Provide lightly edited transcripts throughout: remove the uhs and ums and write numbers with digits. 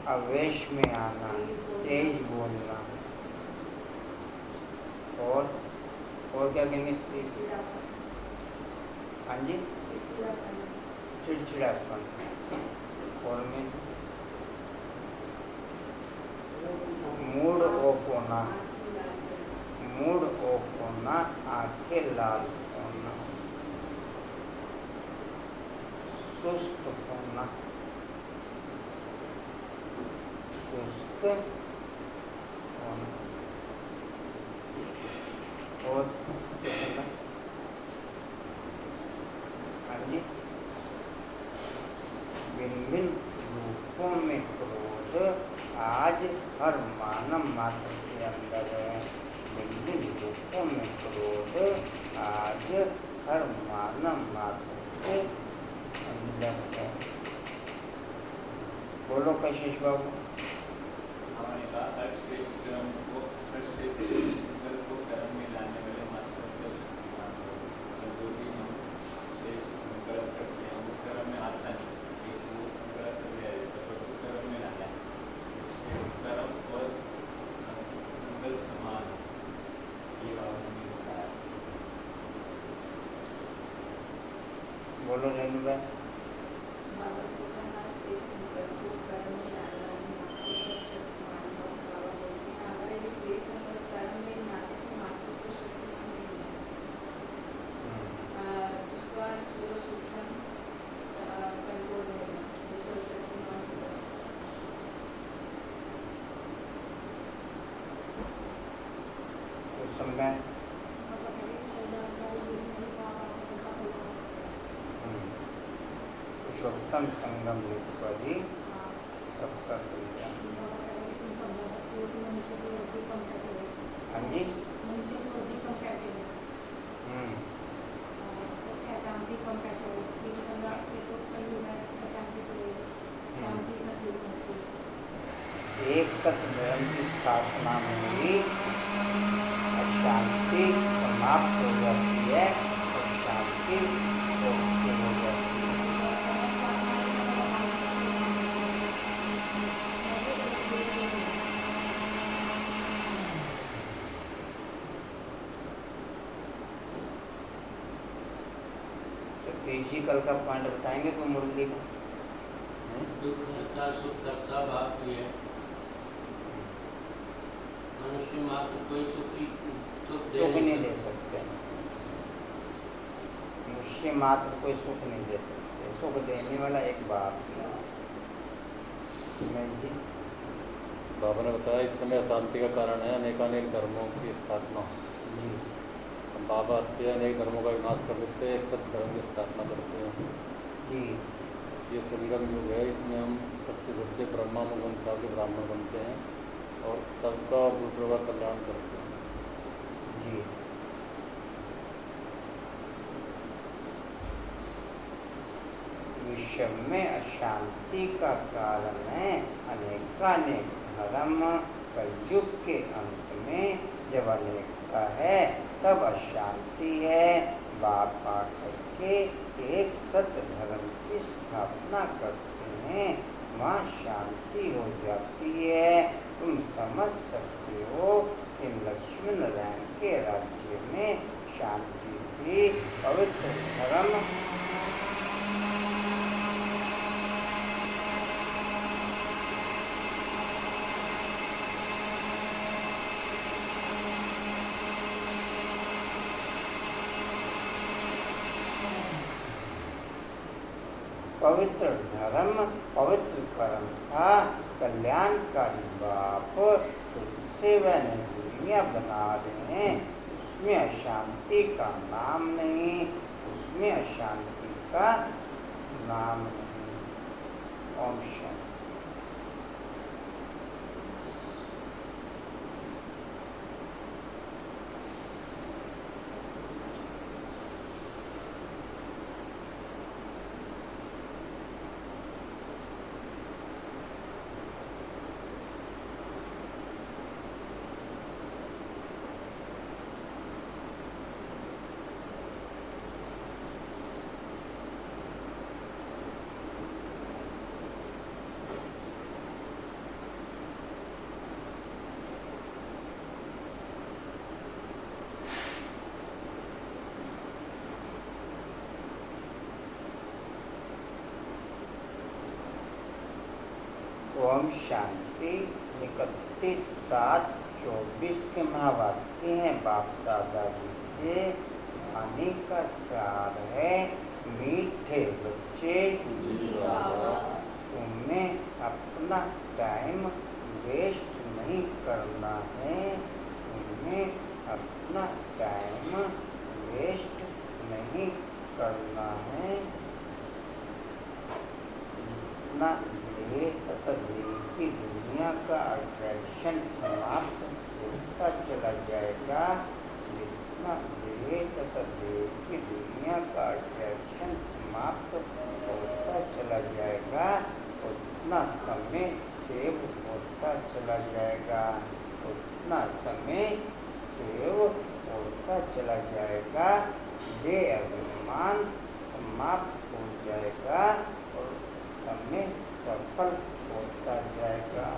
आवेश में आना, तेज बोलना, और क्या कहेंगे स्त्री? हाँ जी, चिड़चिड़ापन। और में मूड ऑफ होना, मूड ऑफ होना, आंखें लाल होना, सुस्त होना, सुस्त होना, और हाँ जी, भिन्न भिन्न रूपों में क्रोध आज हर मानव मात्र के अंदर है। भिन्न भिन्न रूपों में क्रोध आज हर मानव मात्र के अंदर है। बोलो कशिश बाबू। हमारे कहा हर्षश्रेष्ठ क्रम को कर्म में लाने वाले मास्टर से जो भी हम श्रेष्ठ संकल्प करते हैं वो कर्म में आता नहीं, इसी वो संकल्प कर लिया जाता है तो कर्म में लाना है। कर्म और संकल्प समान, ये बात हमने बताया। बोलो रेणु भाई। समय पुरुषोत्तम संगम युग पर ही सबका कल्याण। हाँ जी, एक सत्य धर्म की स्थापना में ही अशांति समाप्त हो जाती है और शांति हो जाती है। सतीश जी कल का पॉइंट बताएंगे कोई मुरली का? दुख करता सुख करता बात है, मनुष्य मात्र कोई सुख नहीं दे सकते। मनुष्य मात्र कोई सुख नहीं दे सकते। सुख देने वाला एक बाप है। जी बाबा ने बताया इस समय अशांति का कारण है अनेकानेक धर्मों की स्थापना। जी बाबा आते हैं, अनेक धर्मों का विनाश कर देते हैं, एक सत्य धर्म की स्थापना करते हैं। जी ये संगम युग है, इसमें हम सच्चे सच्चे ब्रह्मानुग वंशा के ब्राह्मण बनते हैं और सबका और दूसरों का कल्याण करते हैं। जी विश्व में अशांति का कारण है अनेकानेक धर्म। कलयुग के अंत में जब अनेकता है तब अशांति है। बाप आकर के एक सत्य धर्म की स्थापना करते हैं, वहाँ शांति हो जाती है। तुम समझ सकते हो कि लक्ष्मण नारायण के राज्य में शांति थी। पवित्र धर्म पवित्र धर्म पवित्र कर्म था। कल्याणकारी बाप तुझसे वह दुनिया बना रहे हैं, उसमें अशांति का नाम नहीं, उसमें अशांति का नाम नहीं। ओम शांति। ओम शांति 31/7/24 के महावाक्य हैं बाप दादा जी के वाणी का सार है। मीठे बच्चे, तुम्हें अपना टाइम वेस्ट नहीं करना है। तुम्हें अपना टाइम वेस्ट नहीं करना है। जितना देह तथा देह की दुनिया का अट्रैक्शन समाप्त होता चला जाएगा, जितना देह तथा देह की दुनिया का अट्रैक्शन समाप्त होता चला जाएगा, उतना समय सेव होता चला जाएगा। उतना समय सेव होता चला जाएगा। ये अभिमान समाप्त हो जाएगा और समय सफल होता जाएगा।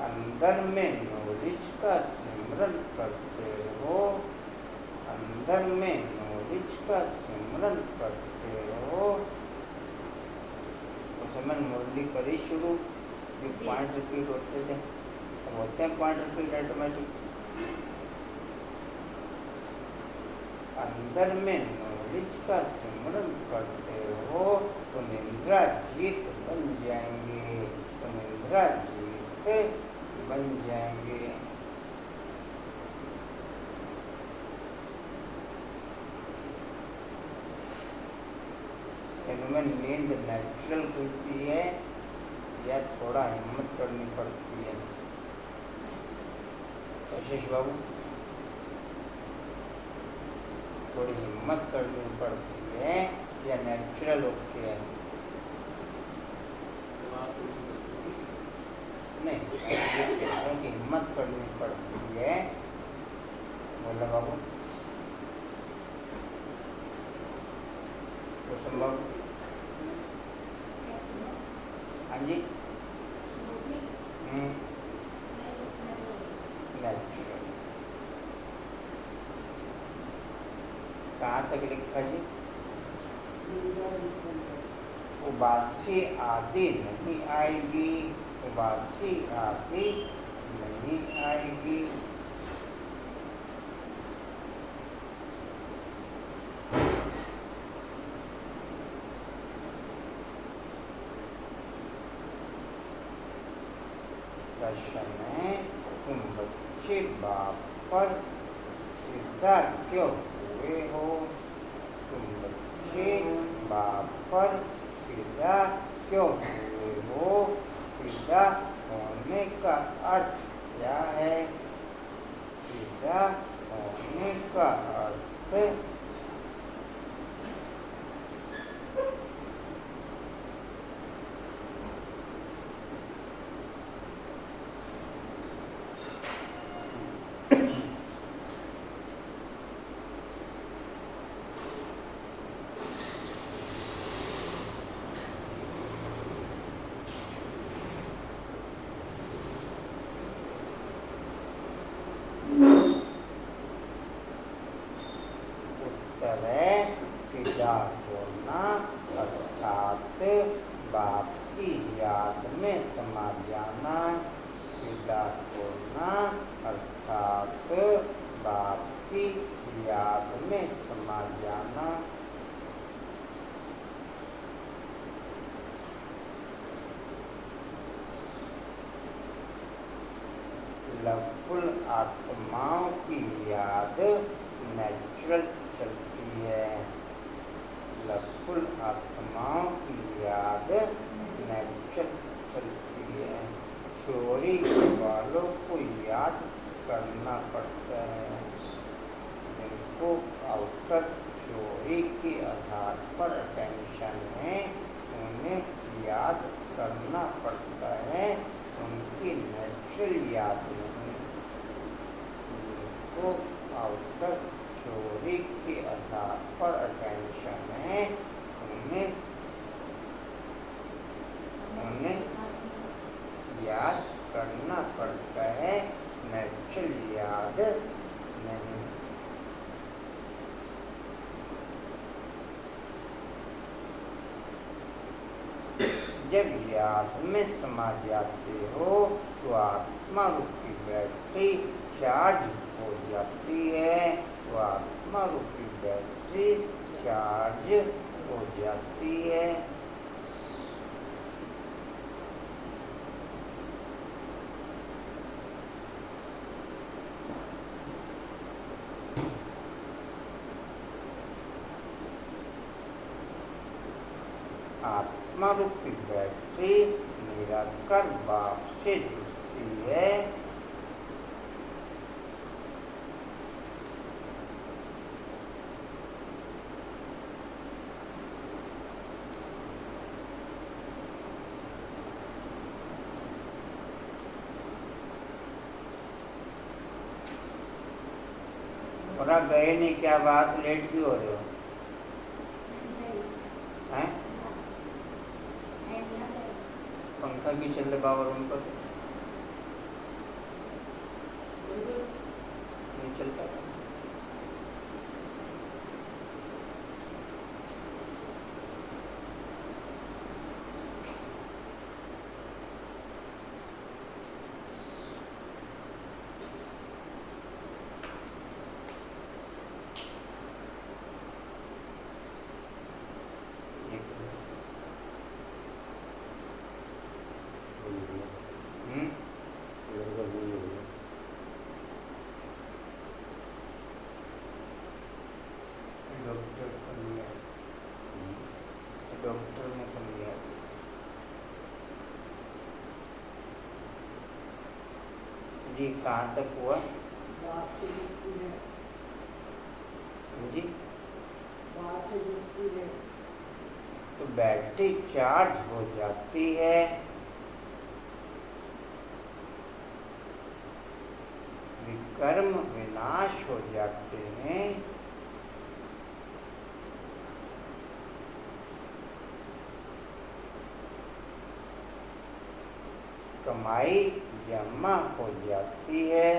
अंदर में नॉलेज का सिमरन करते रहो। अंदर में नॉलेज का सिमरन करते रहो। उस समय मुरली करी शुरू, जो पॉइंट रिपीट होते थे, अब होते हैं पॉइंट रिपीट ऑटोमेटिक। अंदर में नॉलेज का सिमरन करते रहो तो निंद्रा जीत बन जाएंगे। तो निंद्रा जीत बन जाएंगे। इनमें नींद नेचुरल खुलती है या थोड़ा हिम्मत करनी पड़ती है? आशीष बाबू, थोड़ी हिम्मत करनी पड़ती है या नेचुरल ओके है? नहीं, क्योंकि हिम्मत करनी पड़ती है। बोला बाबू तो संभव। हाँ जी, नेचुरल। कहाँ तक लिखा जी? उबासी आदि नहीं आएगी। उबासी आदि नहीं आएगी। प्रश्न है, तुम बच्चे बाप पर फिदा क्यों हुए हो? तुम बच्चे बाप पर फिदा क्यों हुए हो? फिदा होने का अर्थ क्या है? फिदा होने का अर्थ फिदा होना अर्थात बाप की याद में समा जाना। फिदा होना अर्थात बाप की याद में समा जाना। लवफुल आत्माओं की याद नेचुरल चलती है। लवफुल आत्माओं की याद नेचुरल चलती है। थ्योरी वालों को याद करना पड़ता है। जिनको आउटर थ्योरी के आधार पर अटेंशन है, उन्हें याद करना पड़ता है। उनकी नेचुरल याद नहीं। जिनको आउटर थ्योरी के आधार पर अटेंशन है, उन्हें जब याद में समा जाते हो तो आत्मा रूपी बैटरी चार्ज हो जाती है, तो आत्मा रूपी बैटरी चार्ज हो जाती है। आत्मा रूपी बैटरी निरंतर बाप से जुड़ती है। और आप गए नहीं, क्या बात, लेट क्यों हो रहे हो? हैं? पंखा भी चल रहा है रूम पर, नहीं चलता। डॉक्टर ने कर लिया। जी कहाँ तक हुआ? जी तो बैटरी चार्ज हो जाती है। विकर्म विनाश हो जाते हैं। कमाई जमा हो जाती है।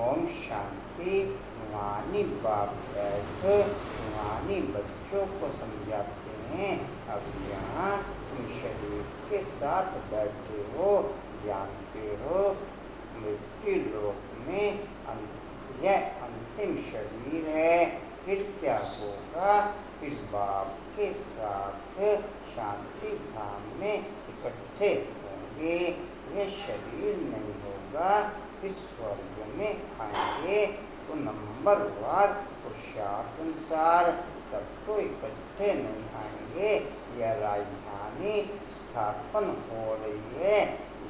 ओम शांति। रूहानी बाप बैठ रूहानी बच्चों को समझाते हैं, अब यहाँ तुम शरीर के साथ बैठे हो, जानते हो मृत्यु लोक में यह अंतिम शरीर है, फिर क्या होगा? फिर बाप के साथ शांति धाम में इकट्ठे होंगे। यह शरीर नहीं होगा, फिर स्वर्ग में आएंगे तो नंबरवार पुरुषार्थानुसार सबको इकट्ठे नहीं आएंगे। यह राजधानी स्थापन हो रही है।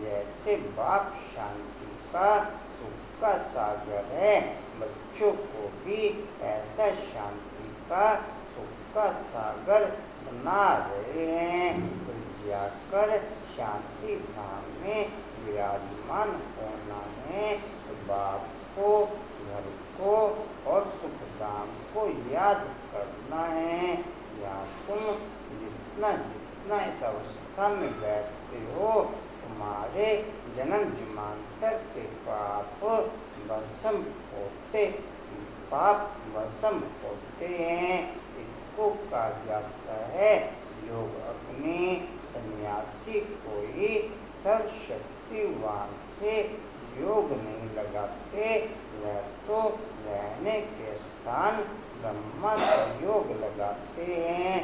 जैसे बाप शांति का सुख का सागर है, बच्चों को भी ऐसा शांति का सुख का सागर बना रहे हैं। तो जाकर शांति धाम में विराजमान होना है। तो बाप को, घर को और सुख धाम को याद करना है। या तुम जितना जितना इस अवस्था में बैठते हो, तुम्हारे जन्म जन्मांतर के पाप भस्म होते हैं। इसको कहा जाता है योग अग्नि। सन्यासी कोई सर्वशक्तिवान से योग नहीं लगाते, वह तो रहने के स्थान ब्रह्मा से योग लगाते हैं।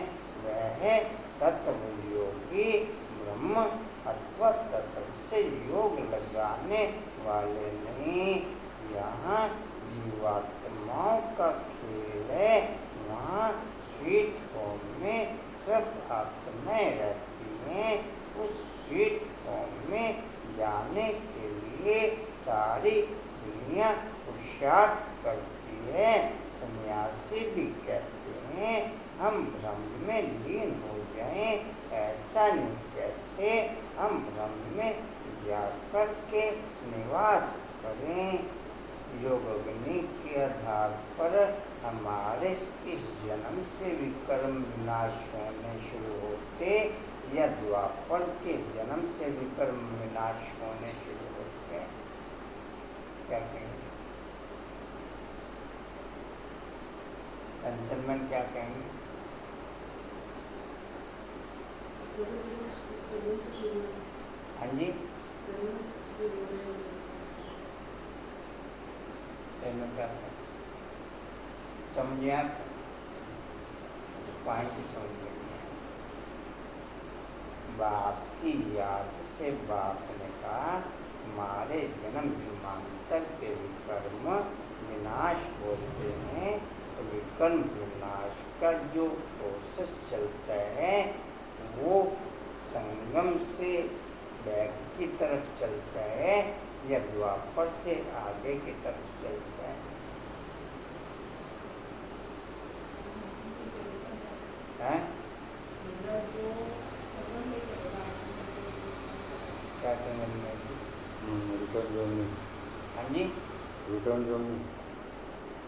वह तत्व योगी ब्रह्म अथवा तत्व से योग लगाने वाले नहीं। यहाँ जीवात्माओं का खेल है। वहाँ स्वीट होम में सिर्फ आत्माएं रहती हैं। उस स्वीट होम में जाने के लिए सारी दुनिया पुरुषार्थ करती है। सन्यासी भी कहते हैं हम ब्रह्म में लीन हो जाएं, ऐसा नहीं कहते हम ब्रह्म में जाकर के निवास करें। योग अग्नि के आधार पर हमारे इस जन्म से विकर्म विनाश होने शुरू होते या द्वापर के जन्म से विकर्म विनाश होने शुरू होते हैं? क्या कहेंगे? कंचनमैन क्या कहेंगे? हाँ जी, इसमें क्या है? समझिए आप, पॉइंट समझ लीजिए। बाप की याद से बाप ने कहा तुम्हारे जन्म जन्मांतर के विकर्म विनाश होते हैं। तो विकर्म विनाश का जो प्रोसेस चलता है वो संगम से बैक की तरफ चलता है या द्वापर से आगे की तरफ चलता है? हैं? क्या कहेंगे? रिटर्न जोन में। हाँ जी, रिटर्न जोन में।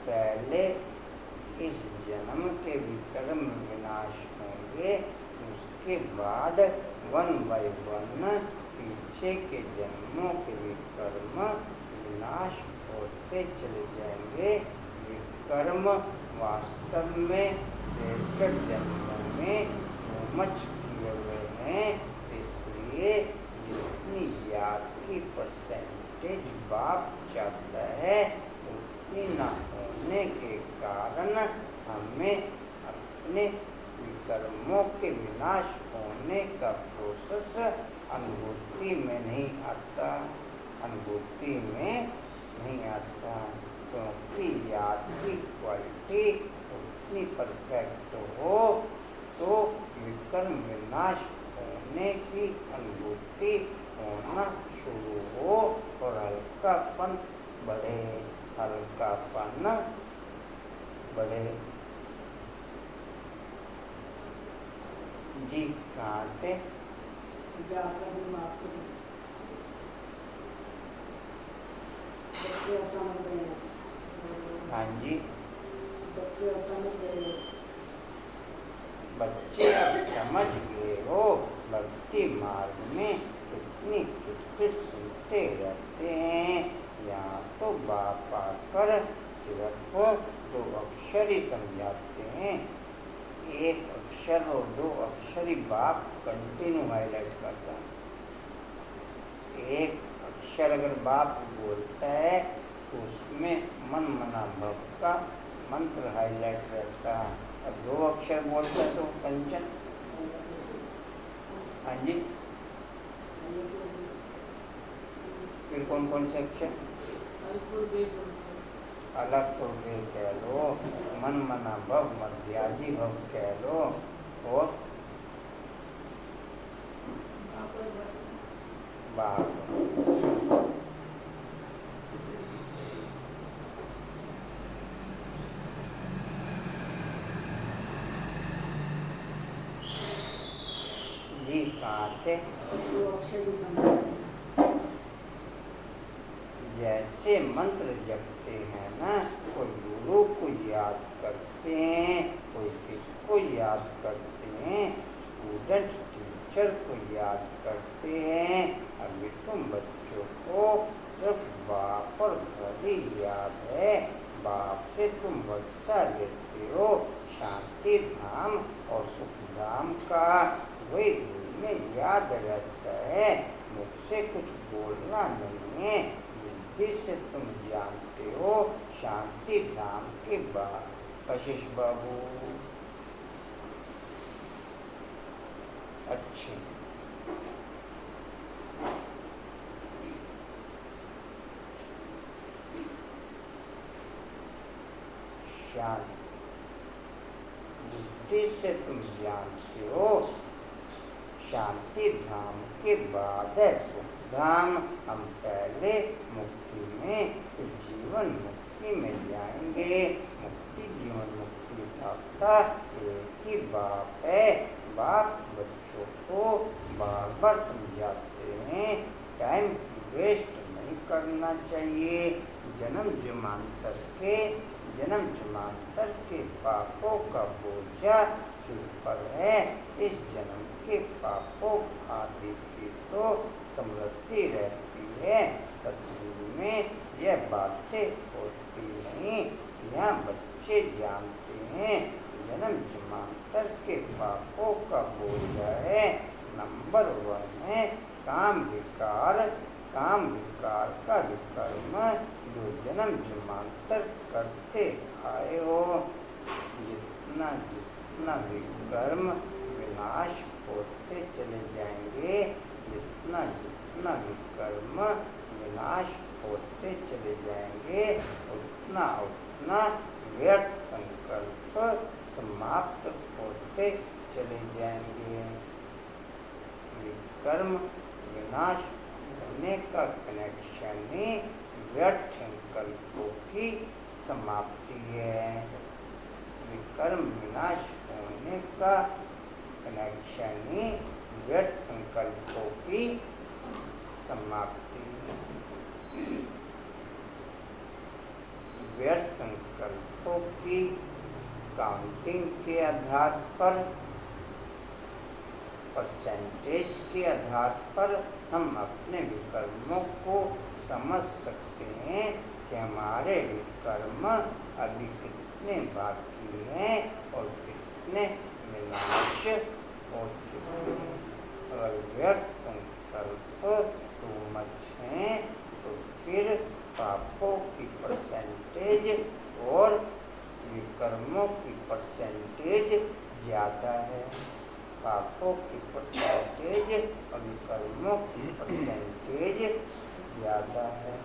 पहले इस जन्म के विकर्म विनाश होंगे, उसके बाद 1 by 1 पीछे के जन्मों के विकर्म विनाश होते चले जाएंगे। विकर्म वास्तव में 63 जन्मों में मुमच किए हुए हैं, इसलिए जितनी याद की परसेंटेज बाप चाहता है उतनी न होने के कारण हमें अपने विकर्मों के विनाश होने का प्रोसेस अनुभूति में नहीं आता, अनुभूति में नहीं आता, क्योंकि याद की क्वालिटी उतनी परफेक्ट हो तो विकर्म विनाश होने की अनुभूति होना शुरू हो और हल्कापन बढ़े, हल्कापन बढ़े। जी कहाँ थे? हाँ जी, बच्चे अब समझ गए हो। भक्ति मार्ग में इतनी किटकिट सुनते रहते हैं, यहाँ तो बाप आकर सिर्फ 2 अक्षर ही समझाते हैं। एक अक्षर और 2 अक्षर ही बाप कंटिन्यू हाईलाइट करता है। एक अक्षर अगर बाप बोलता है तो उसमें मन मना भव का मंत्र हाईलाइट रहता है, और 2 अक्षर बोलता है तो कंचन। हाँ जी, फिर कौन कौन से अक्षर? अलग छोटे कह लो, मन मना भव, मध्याजी भव कह लो, और बाप। जी कहाँ थे? जैसे मंत्र जपते हैं ना, कोई गुरु को याद करते हैं, कोई किसको याद करते हैं, स्टूडेंट टीचर को याद करते हैं। अभी तुम बच्चों को सिर्फ बाप और घर ही याद है। बाप से तुम वर्षा लेते हो, शांति धाम और सुख धाम का वही दिल में याद रहता है। मुझसे कुछ बोलना नहीं है, बुद्धि से तुम जानते हो शांति धाम के बाद। कशिश बाबू अच्छे, शांत बुद्धि से तुम जानते हो शांति धाम के बाद है सुख धाम। हम पहले मुक्ति में फिर जीवन मुक्ति में जाएंगे। मुक्ति जीवन मुक्ति दाता एक ही बाप है। बाप बच्चों को बार बार समझाते हैं, टाइम वेस्ट नहीं करना चाहिए। जन्म जन्मांतर के पापों का बोझा सिर पर है। इस जन्म के पापों आदि की तो समृद्धि रहती है, सतयुग में यह बातें होती नहीं। यहाँ बच्चे जानते हैं जन्म जन्मांतर के पापों का बोझ है। नंबर 1 है काम विकार का विकर्म जो जन्म जन्मांतर करते आए हो। जितना जितना विकर्म विनाश होते चले जाएंगे, जितना जितना विकर्म विनाश होते चले जाएंगे, उतना उतना व्यर्थ संकल्प समाप्त होते चले जाएंगे। विकर्म विनाश होने का कनेक्शन ही व्यर्थ संकल्पों की समाप्ति है। विकर्म विनाश होने का कनेक्शन ही व्यर्थ संकल्पों की समाप्ति है। व्यर्थ संकल्पों की काउंटिंग के आधार पर, परसेंटेज के आधार पर हम अपने विकर्मों को समझ सकते हैं कि हमारे विकर्म अभी कितने बाकी हैं और कितने विनाश हो चुके हैं। अगर व्यर्थ संकल्प टू मच हैं तो फिर पापों की परसेंटेज और विकर्मों की परसेंटेज ज़्यादा है। पापों की परसेंटेज और विकर्मों की परसेंटेज ज़्यादा है।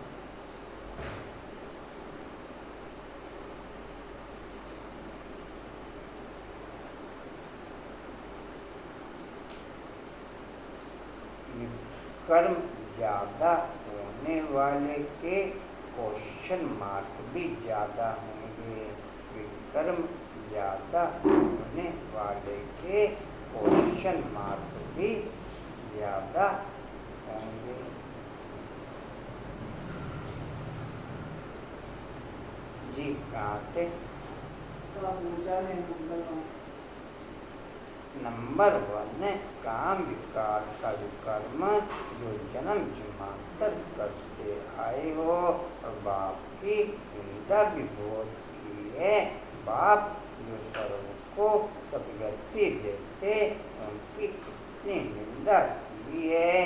विकर्म ज़्यादा होने वाले के क्वेश्चन मार्क भी ज़्यादा होंगे। विकर्म ज़्यादा होने वाले के क्वेश्चन मार्क भी ज़्यादा होंगे। जी कहाँ थे? नंबर 1 है काम विकार का विकर्म जो जन्म जन्मांतर करते आए हो और बाप की निंदा भी बहुत की है। बाप जो सर्व को सदगति देते उनकी कितनी निंदा की है,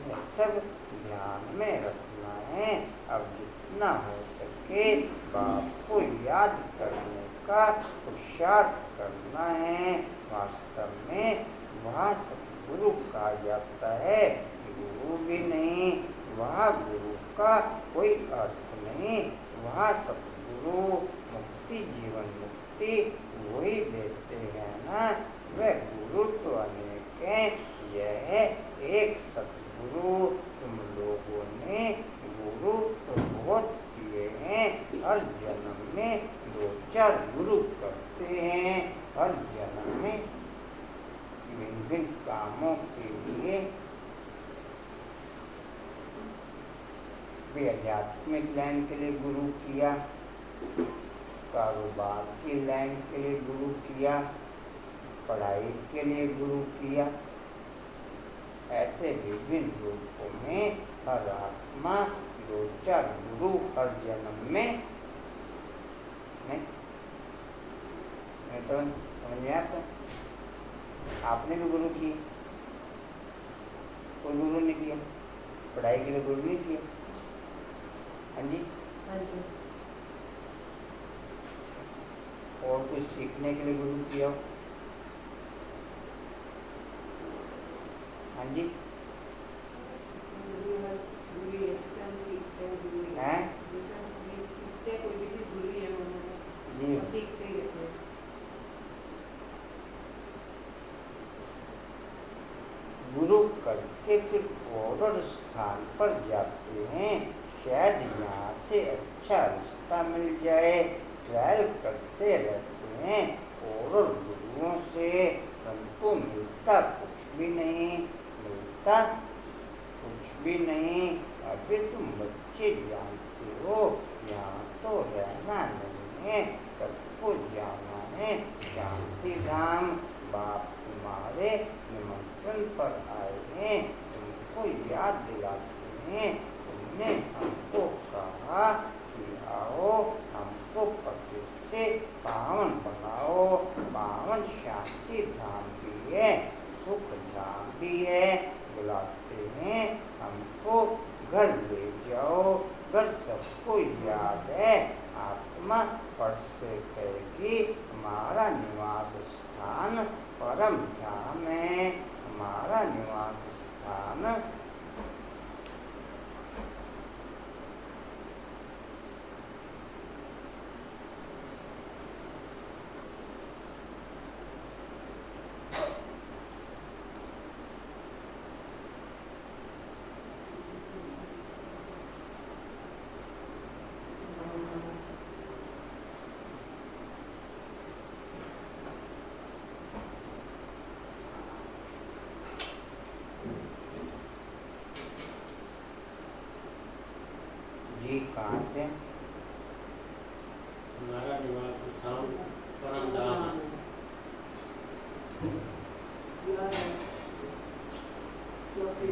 यह सब ध्यान में रखना है। अब जितना हो सके बाप को याद करने का पुरुषार्थ करना है। वास्तव में वह सतगुरु कहा जाता है, गुरु भी नहीं। वह गुरु का कोई अर्थ नहीं। वह सतगुरु मुक्ति जीवन मुक्ति वही देते हैं ना। वह गुरु तो अनेक हैं, यह है एक सतगुरु। तुम लोगों ने गुरु तो बहुत किए हैं, हर जन्म में 2-4 गुरु करते हैं। हर जन्म में भिन्न भिन्न कामों के लिए भी आध्यात्मिक लाइन के लिए गुरु किया, कारोबार की लाइन के लिए गुरु किया, पढ़ाई के लिए गुरु किया। ऐसे विभिन्न रूपों में हर आत्मा 2-4 गुरु हर जन्म में नहीं तो समझ में आता। आपने भी गुरु किए, कोई गुरु नहीं किया। पढ़ाई के लिए गुरु नहीं किया। हाँ जी, और कुछ सीखने के लिए गुरु किया हो? हाँ जी, हैं जी, सीखते ही रहते हैं। गुरु करके फिर और स्थान पर जाते हैं। शायद यहाँ से अच्छा रिश्ता मिल जाए, ट्रायल करते रहते हैं और गुरुओं से, परंतु मिलता कुछ भी नहीं, मिलता कुछ भी नहीं। अभी तुम बच्चे जानते हो यहाँ तो रहना नहीं है, सबको जाना है शांति धाम। बाप तुम्हारे निमंत्रण पर आए हैं, तुमको याद दिलाते हैं। तुमने हमको कहा कि आओ हमको सबको याद है, आत्मा फट से कहेगी हमारा निवास स्थान परम धाम है, हमारा निवास स्थान जी कहाँ थे? हमारा निवास स्थान परम धाम है।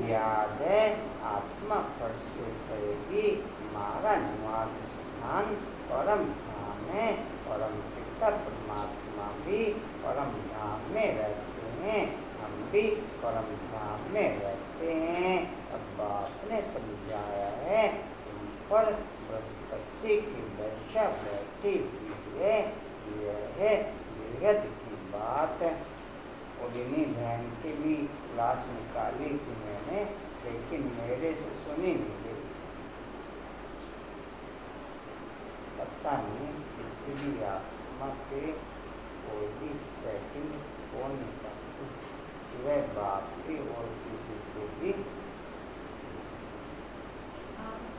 याद है, आत्मा फट से कहेगी हमारा निवास स्थान परम धाम है, परम पिता परमात्मा भी परम धाम में रहते हैं, हम भी परम धाम में रहते हैं। अब बाप ने समझाया है, तुम पर बृहस्पति की दशा बैठी हुई है, यह है बेहद की बात। और इन्हीं बहन की भी क्लास निकाली थी मैंने, लेकिन मेरे से सुनी नहीं गई। पता नहीं किसी भी आत्मा पे कोई भी सेटिंग हो नहीं पाती सिवाय बाप की, और किसी से भी।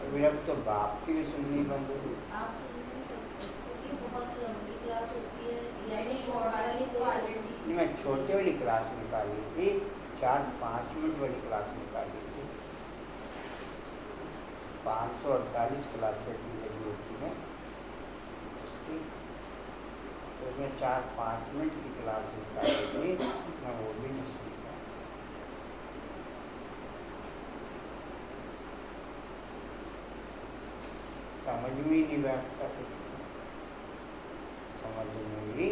अभी अब तो बाप की भी सुननी बंद हो गई। आप सुन नहीं सकते क्योंकि बहुत लंबी क्लास होती है, यानी शॉर्ट वाली क्वालिटी। मैं छोटे वाली क्लास निकाली थी, 4-5 मिनट वाली क्लास निकाली थी। 548 क्लासें थी एक ग्रुप में उसकी, तो उसमें 4-5 मिनट की क्लास निकाली थी, मैं वो भी नहीं सुन पाया। समझ में ही नहीं बैठता कुछ, समझ में ही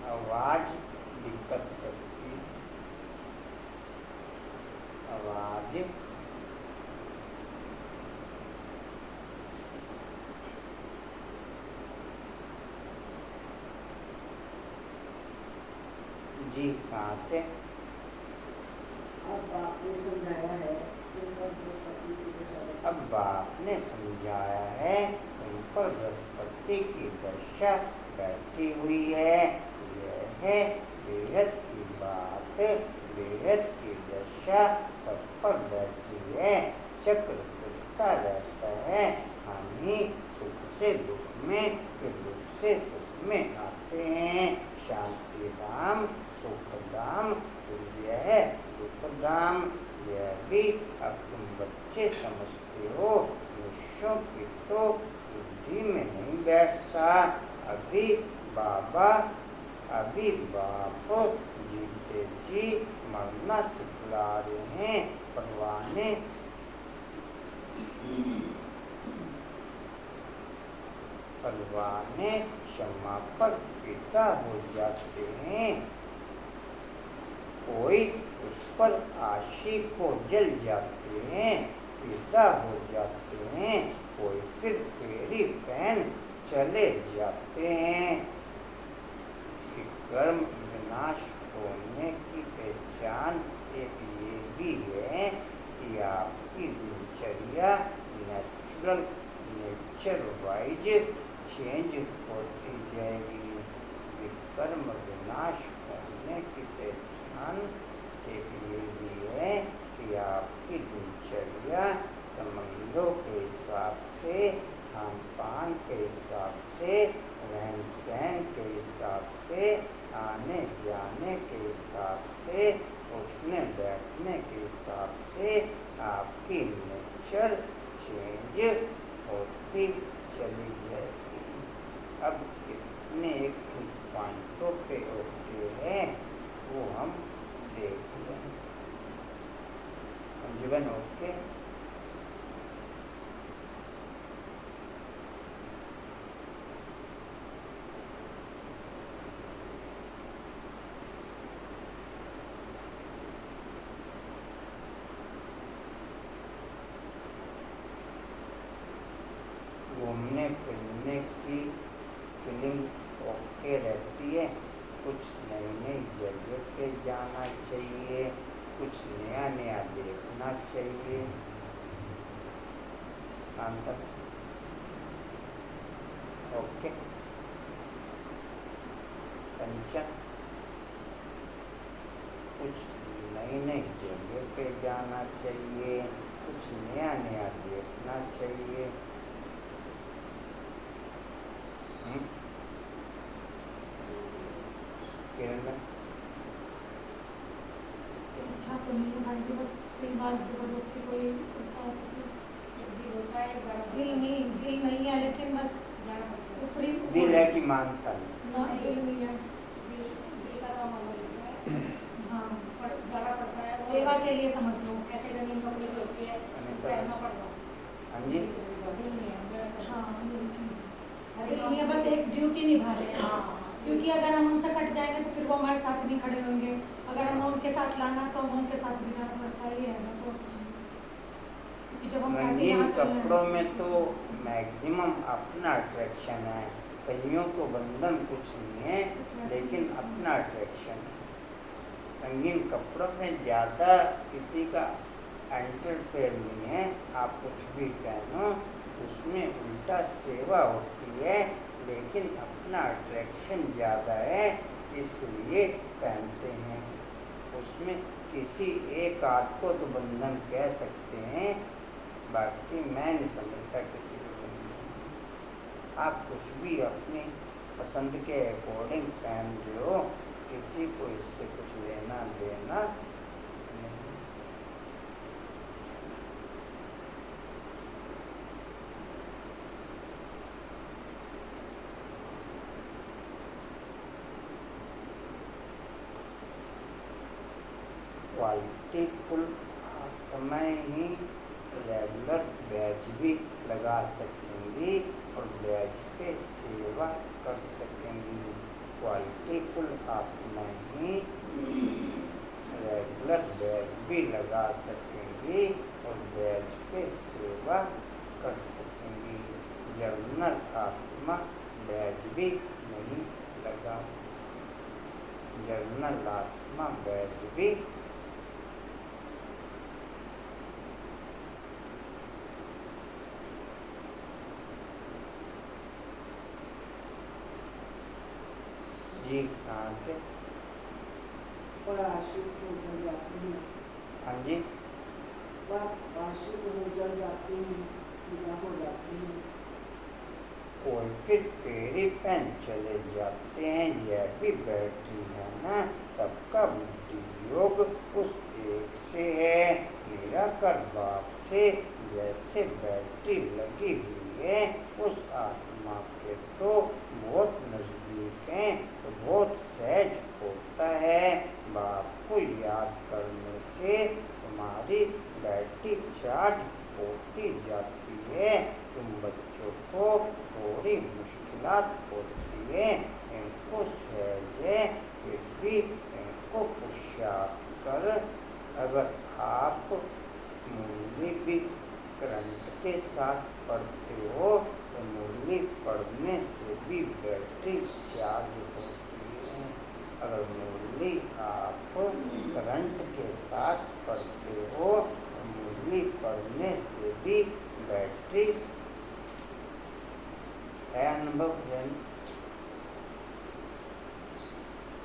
आवाज दिक्कत करती है। आवाज जी कहाँ थे? अब आपने समझाया है तुम पर बृहस्पति की दशा। अब बाप ने समझाया है, तुम पर बृहस्पति की दशा बैठी हुई है, यह है बेहद की बात। बेहद की दशा सब पर बैठी है, चक्र फिरता रहता है, हम ही सुख से दुख में, फिर दुख से सुख में आते हैं। शांति धाम, सुख धाम, फिर यह दुख धाम। यह भी अब तुम बच्चे समझते हो, मनुष्यों की तो बुद्धि में नहीं बैठता। अभी बाप जीते जी मरना सिखला रहे हैं। परवाने क्षमा पर फिदा हो जाते हैं, कोई उस पर आशिक को जल जाते हैं, फिदा हो जाते हैं, कोई फिर फेरी पहन चले जाते हैं। कर्म विनाश होने की पहचान एक ये भी है कि आपकी दिनचर्या नेचर वाइज चेंज होती जाएगी। विकर्म विनाश होने की पहचान एक ये भी है कि आपकी दिनचर्या संबंधों के हिसाब से, खान पान के हिसाब से, रहन सहन के हिसाब से, आने जाने के हिसाब से, उठने बैठने के हिसाब से आपकी नेचर चेंज होती चली जाएगी। अब कितने एक पॉइंटों पे ओके हैं वो हम देख लें। अंजुमन ओके? फीलिंग ओके रहती है। कुछ नई नई जगह पे जाना चाहिए, कुछ नया नया देखना चाहिए। अंतर ओके कंचन, कुछ नई नई जगह पे जाना चाहिए, कुछ नया नया देखना चाहिए। किरण, इच्छा तो नहीं है भाई जी, बस कई बार जबरदस्ती कोई करता है तो फिर दिल होता है दिल नहीं है, लेकिन बस जाना पड़ता है। ऊपरी दिल है कि मानता नहीं? ना, दिल नहीं है। दिल का काम अलग होता है। हाँ, जाना पड़ता है सेवा के लिए समझ लो। ऐसे रंगीन कपड़े भी होते हैं, पहनना पड़ता है। हाँ जी, दिल नहीं है मेरा सब। हाँ, यही चीज़ है। दिल नहीं है, बस एक ड्यूटी निभा रहे हैं। हाँ। क्योंकि अगर हम उनसे कट जाएंगे तो फिर वो हमारे साथ नहीं खड़े होंगे। अगर हमें उनके साथ लाना तो हम उनके साथ भी जाना पड़ता है, ये है बस, और कुछ नहीं। क्योंकि जब हम कहते हैं रंगीन यहाँ चल रहे हैं- कपड़ों में तो मैक्सिमम अपना अट्रैक्शन है। कईयों को बंधन कुछ नहीं है, लेकिन अपना अट्रैक्शन है। रंगीन कपड़ों में ज़्यादा किसी का इंटरफेयर नहीं है। आप कुछ भी कहनो, उसमें उल्टा सेवा होती है, लेकिन अपना अट्रैक्शन ज़्यादा है, इसलिए पहनते हैं। उसमें किसी एक आध को तो बंधन कह सकते हैं, बाकी मैं नहीं समझता किसी को बंधन। आप कुछ भी अपनी पसंद के अकॉर्डिंग पहन रहे हो, किसी को इससे कुछ लेना देना नहीं। क्वालिटी फुल आत्माएँ ही रेगुलर बैच भी लगा सकेंगी और बैच पे सेवा कर सकेंगी। क्वालिटी फुल आत्माएँ ही रेगुलर बैच भी लगा सकेंगी और बैच पे सेवा कर सकेंगी। जर्नल आत्मा बैच भी नहीं लगा सकेंगी। जर्नल आत्मा बैच भी जी कहाँ थे? वह राशि को जल जाती है, हाँ जी, वह राशि को जल जाती है, विदा हो जाती है। कोई फिर फेरी पेन चले जाते हैं, यह भी बैटरी है ना। सबका बुद्धि योग उस एक से है, निराकार बाप से जैसे बैटरी लगी हुई है। उस आत्मा के तो बहुत नज़दीक हैं, तो बहुत सहज होता है। बाप को याद करने से तुम्हारी बैटरी चार्ज होती जाती है। तुम बच्चों को थोड़ी मुश्किलात होती है, इनको सहज है, फिर भी इनको पुरुषार्थ कर। अगर आप मुरली भी करंट के साथ पढ़ते हो तो मुरली पढ़ने से भी बैटरी चार्ज होती है। अगर मुरली आप करंट के साथ पढ़ते हो तो मुरली पढ़ने से भी बैटरी है। अनुभव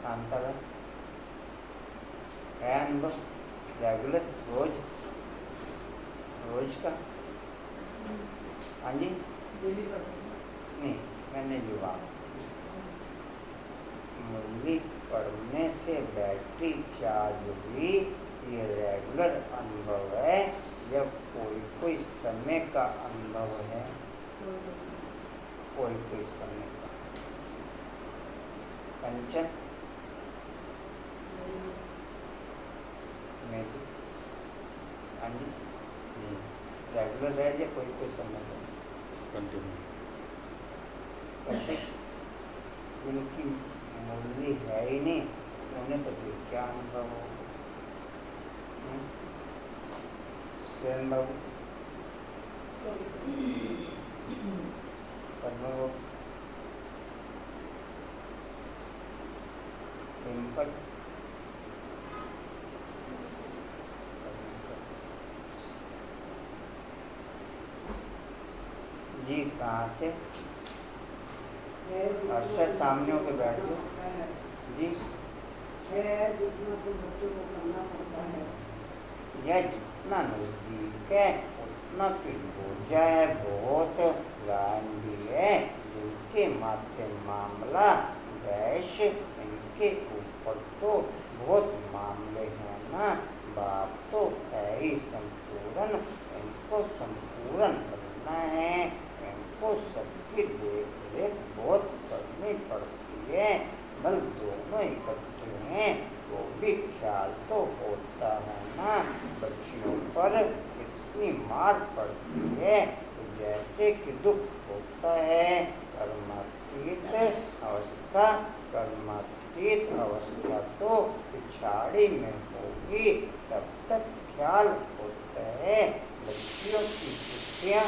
अंतर है अनुभव रेगुलर रोज का। हाँ जी, डेली करते हैं। नहीं, मैंने जवाब मुरली पढ़ने से बैटरी चार्ज हुई, ये रेगुलर अनुभव है। जब कोई कोई समय का अनुभव है, कोई कोई समय का। कंचन में हाँ जी, रेगुलर है या कोई कोई समय का कंटिन्यू। करते इनकी मुरली है ही नहीं, उन्हें तो फिर क्या अनुभव हो। किरण बाबू डिम्पल जी कहाँ थे? अच्छा सामने होके बैठ गए जी। है जितना तो बच्चों को करना पड़ता है। यह जितना नजदीक है उतना फिर बोझा है बहुत। गायन भी है जिनके माथे मामला गैश, इनके ऊपर तो बहुत मामले हैं ना। बाप तो है ही संपूर्ण, इनको संपूर्ण करना है। इनको सबकी देख रेख बहुत करनी पड़ती है। बल दोनों इकट्ठे हैं तो भी ख्याल तो होता है ना। बच्चियों पर कितनी मार पड़ती है तो जैसे कि दुख होता है। कर्मातीत अवस्था, कर्मातीत अवस्था तो पिछाड़ी में होगी, तब तक ख्याल होता है। बच्चियों की चिट्ठियाँ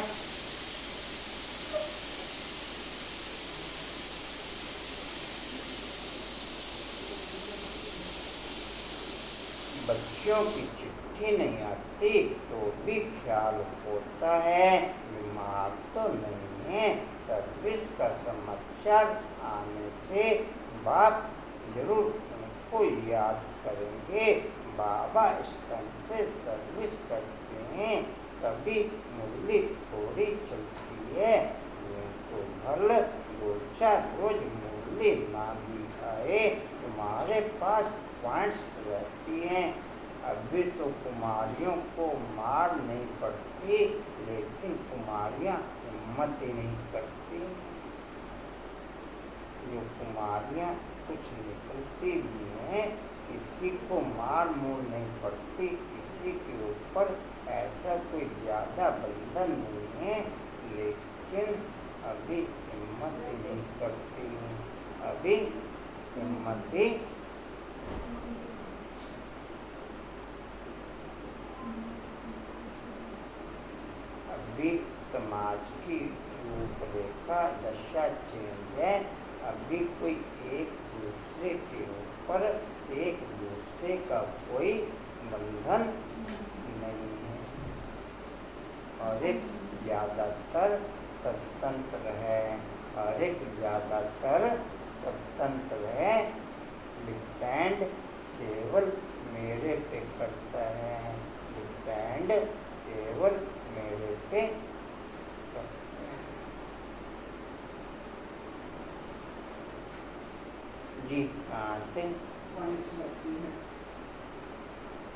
बच्चियों की चिट्ठी नहीं आती तो भी ख्याल होता है। बीमार तो नहीं है, सर्विस का समाचार आने से बाप जरूर उनको याद करेंगे। बाबा स्तन से सर्विस करते हैं, कभी मुरली थोड़ी चलती है। तो भल 2-4 रोज मुरली ना भी आए तुम्हारे पास पॉइंट्स रहती हैं। अभी तो कुमारियों को मार नहीं पड़ती, लेकिन कुमारियाँ हिम्मत ही नहीं करती। जो कुमारियाँ कुछ निकलती भी हैं, किसी को मार मूर नहीं पड़ती, किसी के ऊपर ऐसा कोई ज़्यादा बंधन नहीं है, लेकिन अभी हिम्मत ही नहीं करती हैं। अभी हिम्मत ही अभी समाज की रूपरेखा दशा चेंज है। अभी कोई एक दूसरे के ऊपर एक दूसरे का कोई बंधन नहीं है और एक ज़्यादातर स्वतंत्र है। और एक ज़्यादातर स्वतंत्र है। डिपेंड केवल मेरे पे करता है। डिपेंड केवल मेरे पे करता है। जी कहाँ थे? पॉइंट्स लगती है।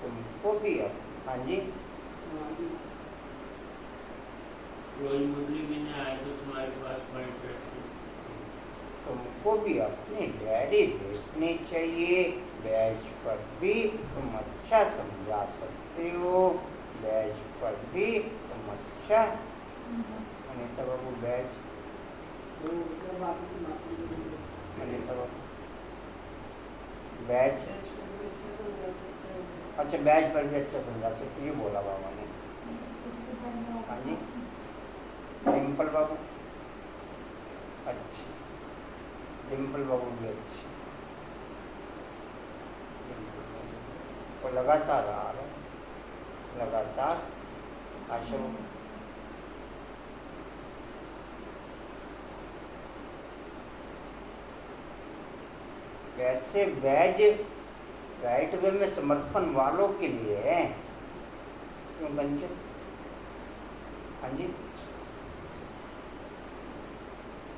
तुमको भी अब हाँ जी रोज मुरली भी नहीं आए तो तुम्हारे पास पॉइंट रखते। तुमको भी अपनी डायरी देखनी चाहिए। बैच पर भी तुम अच्छा समझा सकते हो। बैच पर भी तुम अच्छा अनिता बाबू बैच तो जब वापस समाप्ति करेंगे अनिता बाबू बैच अच्छा समझा सकते हैं। अच्छा बैच पर भी अच्छा समझा सकते ये बोला बाबा ने। हाँ जी डिम्पल बाबू अच्छा, डिम्पल बाबू भी अच्छी। और लगातार आ रहे लगातार आशा बाबू वैसे बैज राइट वे में समर्पण वालों के लिए है। क्यों कंचन? हाँ जी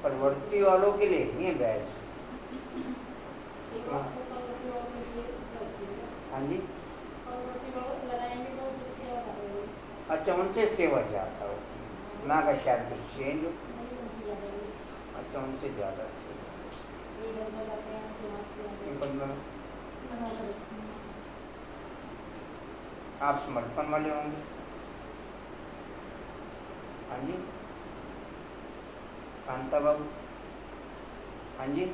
प्रवृत्ति वालों के लिए नहीं है बैज। सेवा तो प्रवृत्ति वालों के लिए करती है। हाँ जी प्रवृत्ति वालों लगाएंगे तो उससे सेवा करेंगे। अच्छा उनसे सेवा ज़्यादा होती ना का शायद कुछ चेंज हो। नहीं उनसे ज़्यादा है। अच्छा उनसे ज़्यादा सेवा ये घर में जाते हैं समाज से आते ये हैं। पद में आप समर्पण वाले होंगे। हाँ जी कांता बाबू हाँ जी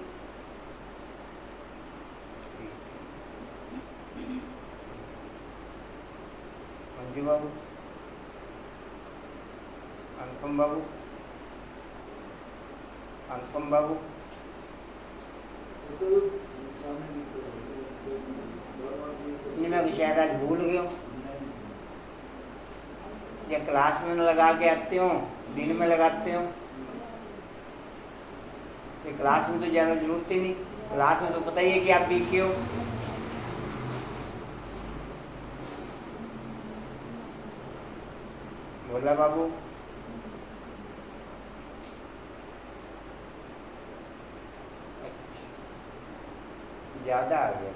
मंजू बाबू अनुपम बाबू तो सामने क्लास में लगा के आते हो, दिन में लगाते हो? ये क्लास में तो ज़्यादा जरूरत ही नहीं, क्लास में तो पता ही है कि आप बीके हो। बोला बाबू? अच्छा, ज़्यादा आ गए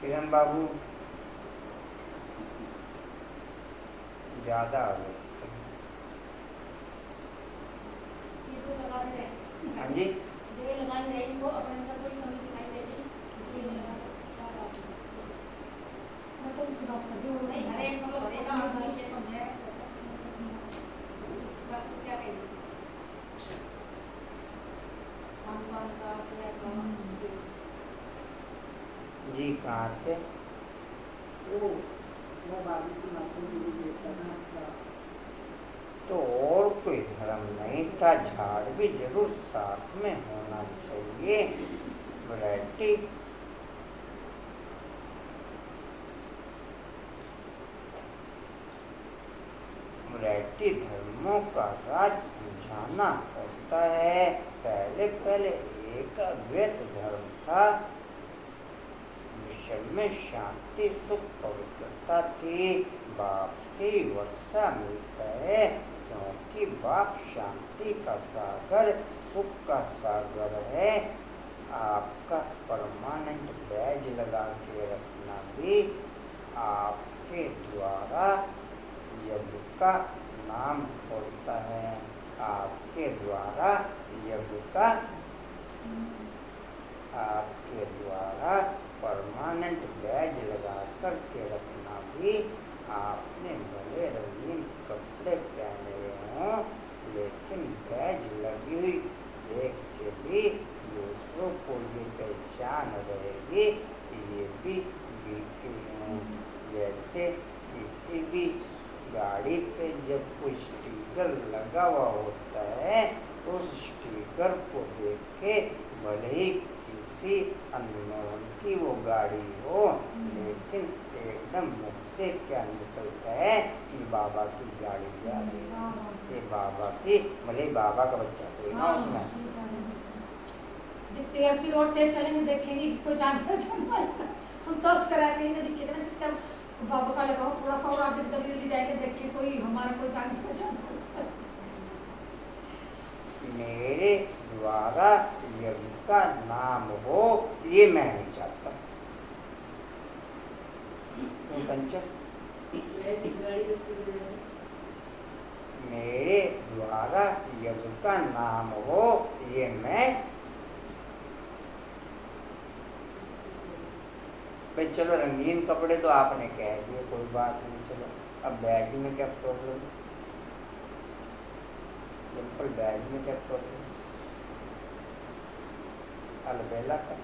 किरण बाबू, ज़्यादा आ गए। ये तो लगा रहे हैं। हाँ जी, जो ये लगा रहे हैं वो अपने अंदर कोई कमी दिखाई दे रही इसी लगा मैं तो उनकी बात कर रही हूँ। नहीं हर एक मतलब देखा हम ये समझे इस बात को क्या कहेंगे खान का तो ऐसा जी कहाँ थे? वो जब आगे से मासूम भी देखता ना था। तो और कोई धर्म नहीं था, झाड़ भी जरूर साथ में होना चाहिए। वैरायटी वैरायटी धर्मों का राज समझाना होता है। पहले पहले एक अद्वैत धर्म था, विश्व में शांति सुख पवित्रता थी। बाप से वर्षा मिलता है, क्योंकि बाप शांति का सागर सुख का सागर है। आपका परमानेंट बैज लगा के रखना भी आपके द्वारा यज्ञ का नाम होता है। आपके द्वारा यज्ञ का, आपके द्वारा परमानेंट बैज लगा कर के रखना भी, आपने भले रंगीन कपड़े पहने हुए हों, लेकिन बैज लगी हुई देख के भी दूसरों को ये पहचान रहेगी कि ये भी बीके हैं। जैसे किसी भी गाड़ी पे जब कोई स्टिकर लगा हुआ होता है तो उस स्टिकर को देख के भले ही किसी अननोन की वो गाड़ी हो, लेकिन एकदम मुख से क्या निकलता है कि बाबा की गाड़ी जा रही है, ये बाबा की, भले ही बाबा का बच्चा कोई ना उसमें। दिखते हैं फिर और तेज चलेंगे, देखेंगे कि कोई जान पहचान वाला। हम तो अक्सर ऐसे ही दिखे थे ना, किसका बाबा का लगा हो, थोड़ा सा और आगे जल्दी जल्दी जाएंगे, देखिए कोई हमारा कोई जान पहचान। मेरे द्वारा यज्ञ का नाम हो ये मैं नहीं चाहता। क्यों कंचन? मेरे द्वारा यज्ञ का नाम हो ये मैं, भाई चलो रंगीन कपड़े तो आपने कह दिए, कोई बात नहीं, चलो अब बैज में क्या प्रॉब्लम है? सिंपल बैज में क्या प्रॉब्लम है? अलबेला का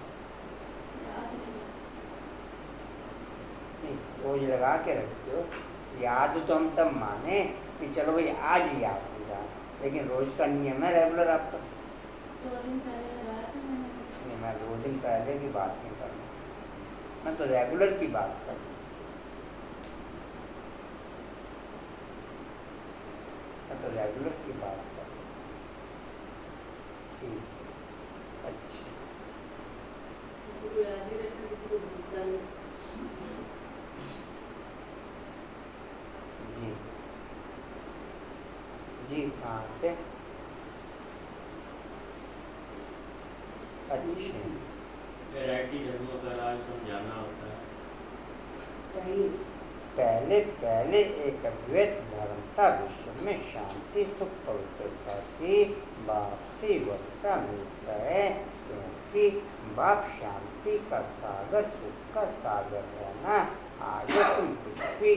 नहीं, रोज लगा के रखते हो। याद तो हम तब माने कि चलो भाई आज याद नहीं रहा, लेकिन रोज का नियम है रेगुलर आपका। 2 दिन पहले लगाया था मैंने। नहीं, मैं 2 दिन पहले की बात नहीं कर रहा, मैं तो रेगुलर की बात कर रहा हूँ। मैं तो रेगुलर की बात कर रहा हूँ। ठीक है, अच्छा। किसी को याद नहीं रहता, किसी को भूलता नहीं। जी जी कहाँ पे? अच्छे, वैरायटी धर्मों का राज समझाना होता है। चाहिए। पहले पहले एक अद्वैत धर्म था, विश्व में शांति सुख पवित्रता थी। बाप से वर्षा मिलता है, क्योंकि बाप शांति का सागर सुख का सागर है ना। आगे तुम कुछ भी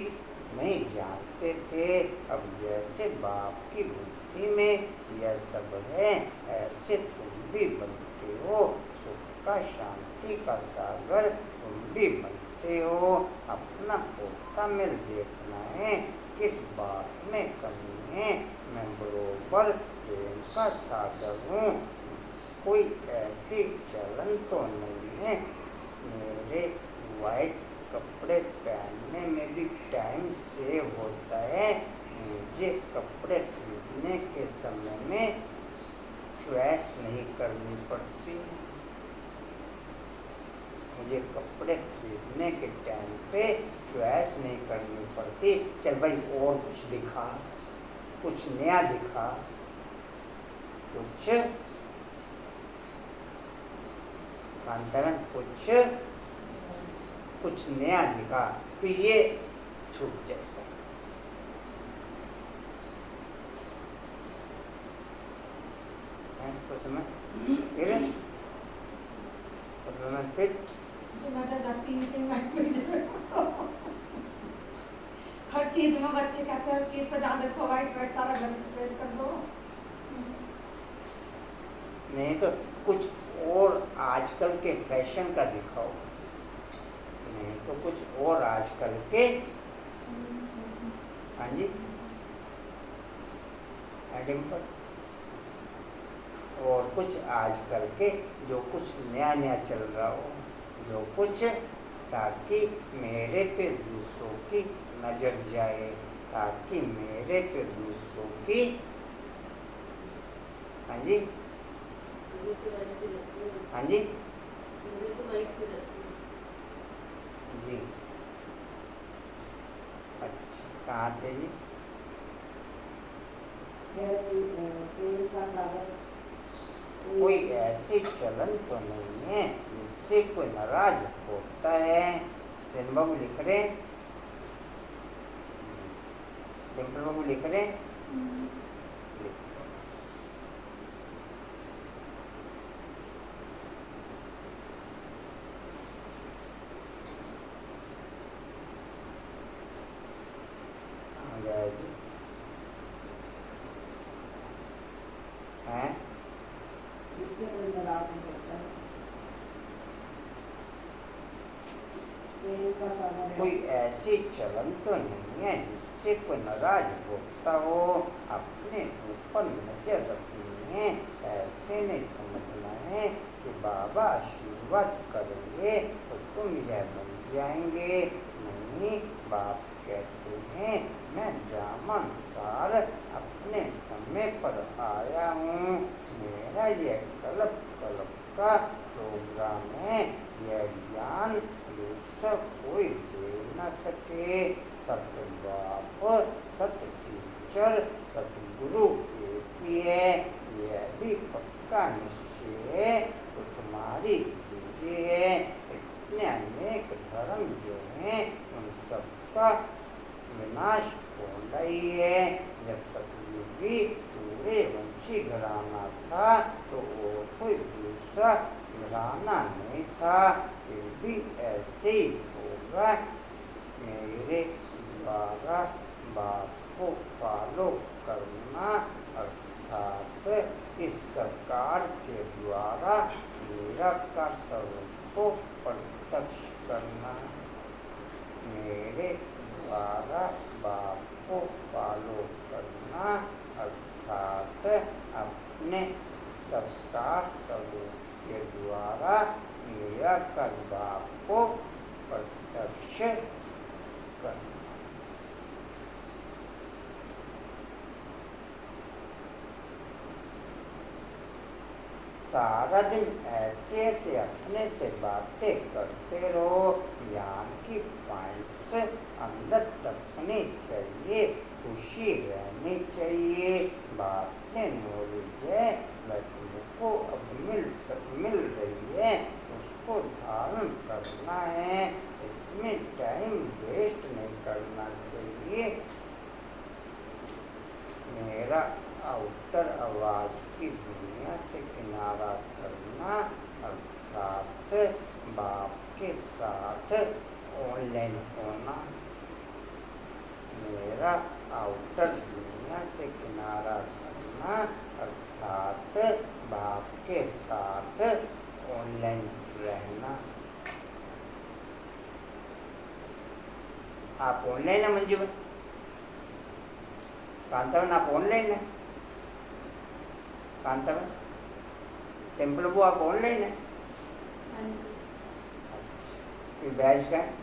नहीं जानते थे, अब जैसे बाप की बुद्धि में यह सब है, ऐसे तुम भी बनते हो। सुख का शांति का सागर तुम भी बनते हो। अपना पोता में देखना है, किस बात में कमी है। मैं बरोबर प्रेम का सागर हूँ, कोई ऐसी चलन तो नहीं है मेरे वाइट कपड़े पहनने में भी टाइम सेव होता है। मुझे कपड़े खरीदने के समय में चॉइस नहीं करनी पड़ती। मुझे कपड़े खरीदने के टाइम पे चॉइस नहीं करनी पड़ती। चल भाई और कुछ दिखा, कुछ नया दिखा, कुछ कांतारण कुछ नया दिखा, फिर ये छूट जाएगा। कुछ समय फिर मजा जाती है हर चीज में बच्चे कहते हैं हर चीज पे ज्यादा देखो वाइट वाइट सारा घर स्प्रेड कर दो। नहीं तो कुछ और आजकल के फैशन का दिखाओ, नहीं तो कुछ और आजकल के। हाँ जी हेडिंग पर और कुछ आजकल के जो कुछ नया नया चल रहा हो, जो कुछ, ताकि मेरे पे दूसरों की नज़र जाए, ताकि मेरे पे दूसरों की। हाँ जी मुझे तो वाइट पे जाती है। हाँ जी मुझे तो वाइट पे जाती है। जी अच्छा कहाँ थे जी? प्रेम का सागर कोई ऐसी चलन तो नहीं है जिससे कोई नाराज होता है। सेन बाबू लिख रहे, डिम्पल बाबू लिख रहे। जी हैं जिससे कोई नाराज नहीं होता है। प्रेम का सागर है। कोई ऐसी चलन तो नहीं है जिससे कोई नाराज होता हो। अपने ऊपर नजर रखनी है, ऐसे नहीं समझना है कि बाबा आशीर्वाद करेंगे तो तुम यह बन जाएंगे। नहीं, बाप कहते हैं मैं ड्रामानुसार अपने समय पर आया हूँ। मेरा यह कल्प का प्रोग्राम है। यह ज्ञान दूसरा कोई दे न सके। सत्य बाप, सत्य टीचर, सतगुरु एक ही है, यह भी पक्का निश्चय है। तो तुम्हारी कीजिए है। इतने अनेक धर्म जो हैं उन सबका विनाश होना ही है। जब सतयुगी सूर्यवंशी घराना था तो वो कोई दूसरा घराना नहीं था। फिर भी ऐसे ही होगा। मेरे द्वारा बाप को फॉलो करना अर्थात इस सरकार के द्वारा निराकार स्वरूप को प्रत्यक्ष करना। मेरे द्वारा बाप को फॉलो करना अर्थात अपने सरकार स्वरूप के द्वारा निराकार बाप को प्रत्यक्ष करना। सारा दिन ऐसे ऐसे अपने से बातें करते रहो। ज्ञान की पॉइंट्स अंदर टपकनी चाहिए, खुशी रहनी चाहिए। बाप ने नॉलेज है वह तुमको अब मिल रही है, उसको धारण करना है। इसमें टाइम वेस्ट नहीं करना चाहिए। मेरा आउटर आवाज की दुनिया से किनारा करना अर्थात बाप के साथ ऑनलाइन होना। मेरा आउटर दुनिया से किनारा करना अर्थात बाप के साथ ऑनलाइन रहना। आप ऑनलाइन है मंजू? कांतावन आप ऑनलाइन है? कांतावन टेम्पल वो आप ऑनलाइन है? हाँ जी। ये बैच का है।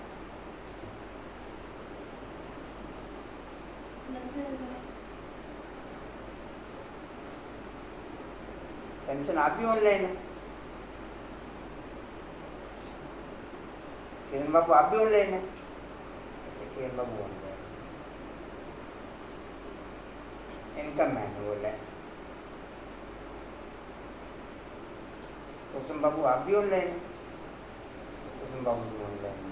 लग जाएगा। पेंशन आप भी ऑनलाइन है? किरण बाबू आप भी ऑनलाइन है? अच्छा किरण बाबू ऑनलाइन, इनका मैनुअल है। कुसुम बाबू आप भी ऑनलाइन है? कुसुम बाबू भी ऑनलाइन है।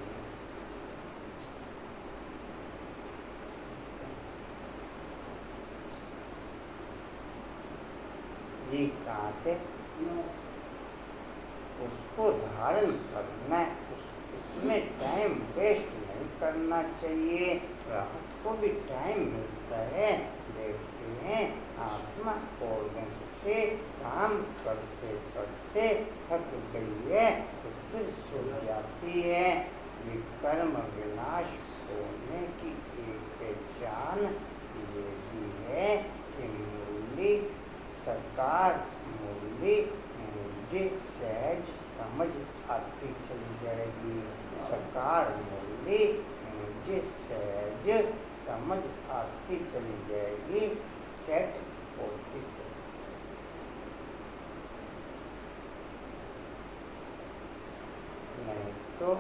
जी कहाँ थे? उसको धारण करना है, इसमें टाइम वेस्ट नहीं करना चाहिए। रात को भी टाइम मिलता है, देखते हैं आत्मा ऑर्गन्स से काम करते करते थक गई है तो फिर सो जाती है। विकर्म विनाश होने की एक पहचान ये भी है कि मूली सकार मूली मुझे सहज समझ आती चली जाएगी। सकार मूली मुझे सहज समझ आती चली जाएगी, सेट होती चली जाएगी। नहीं तो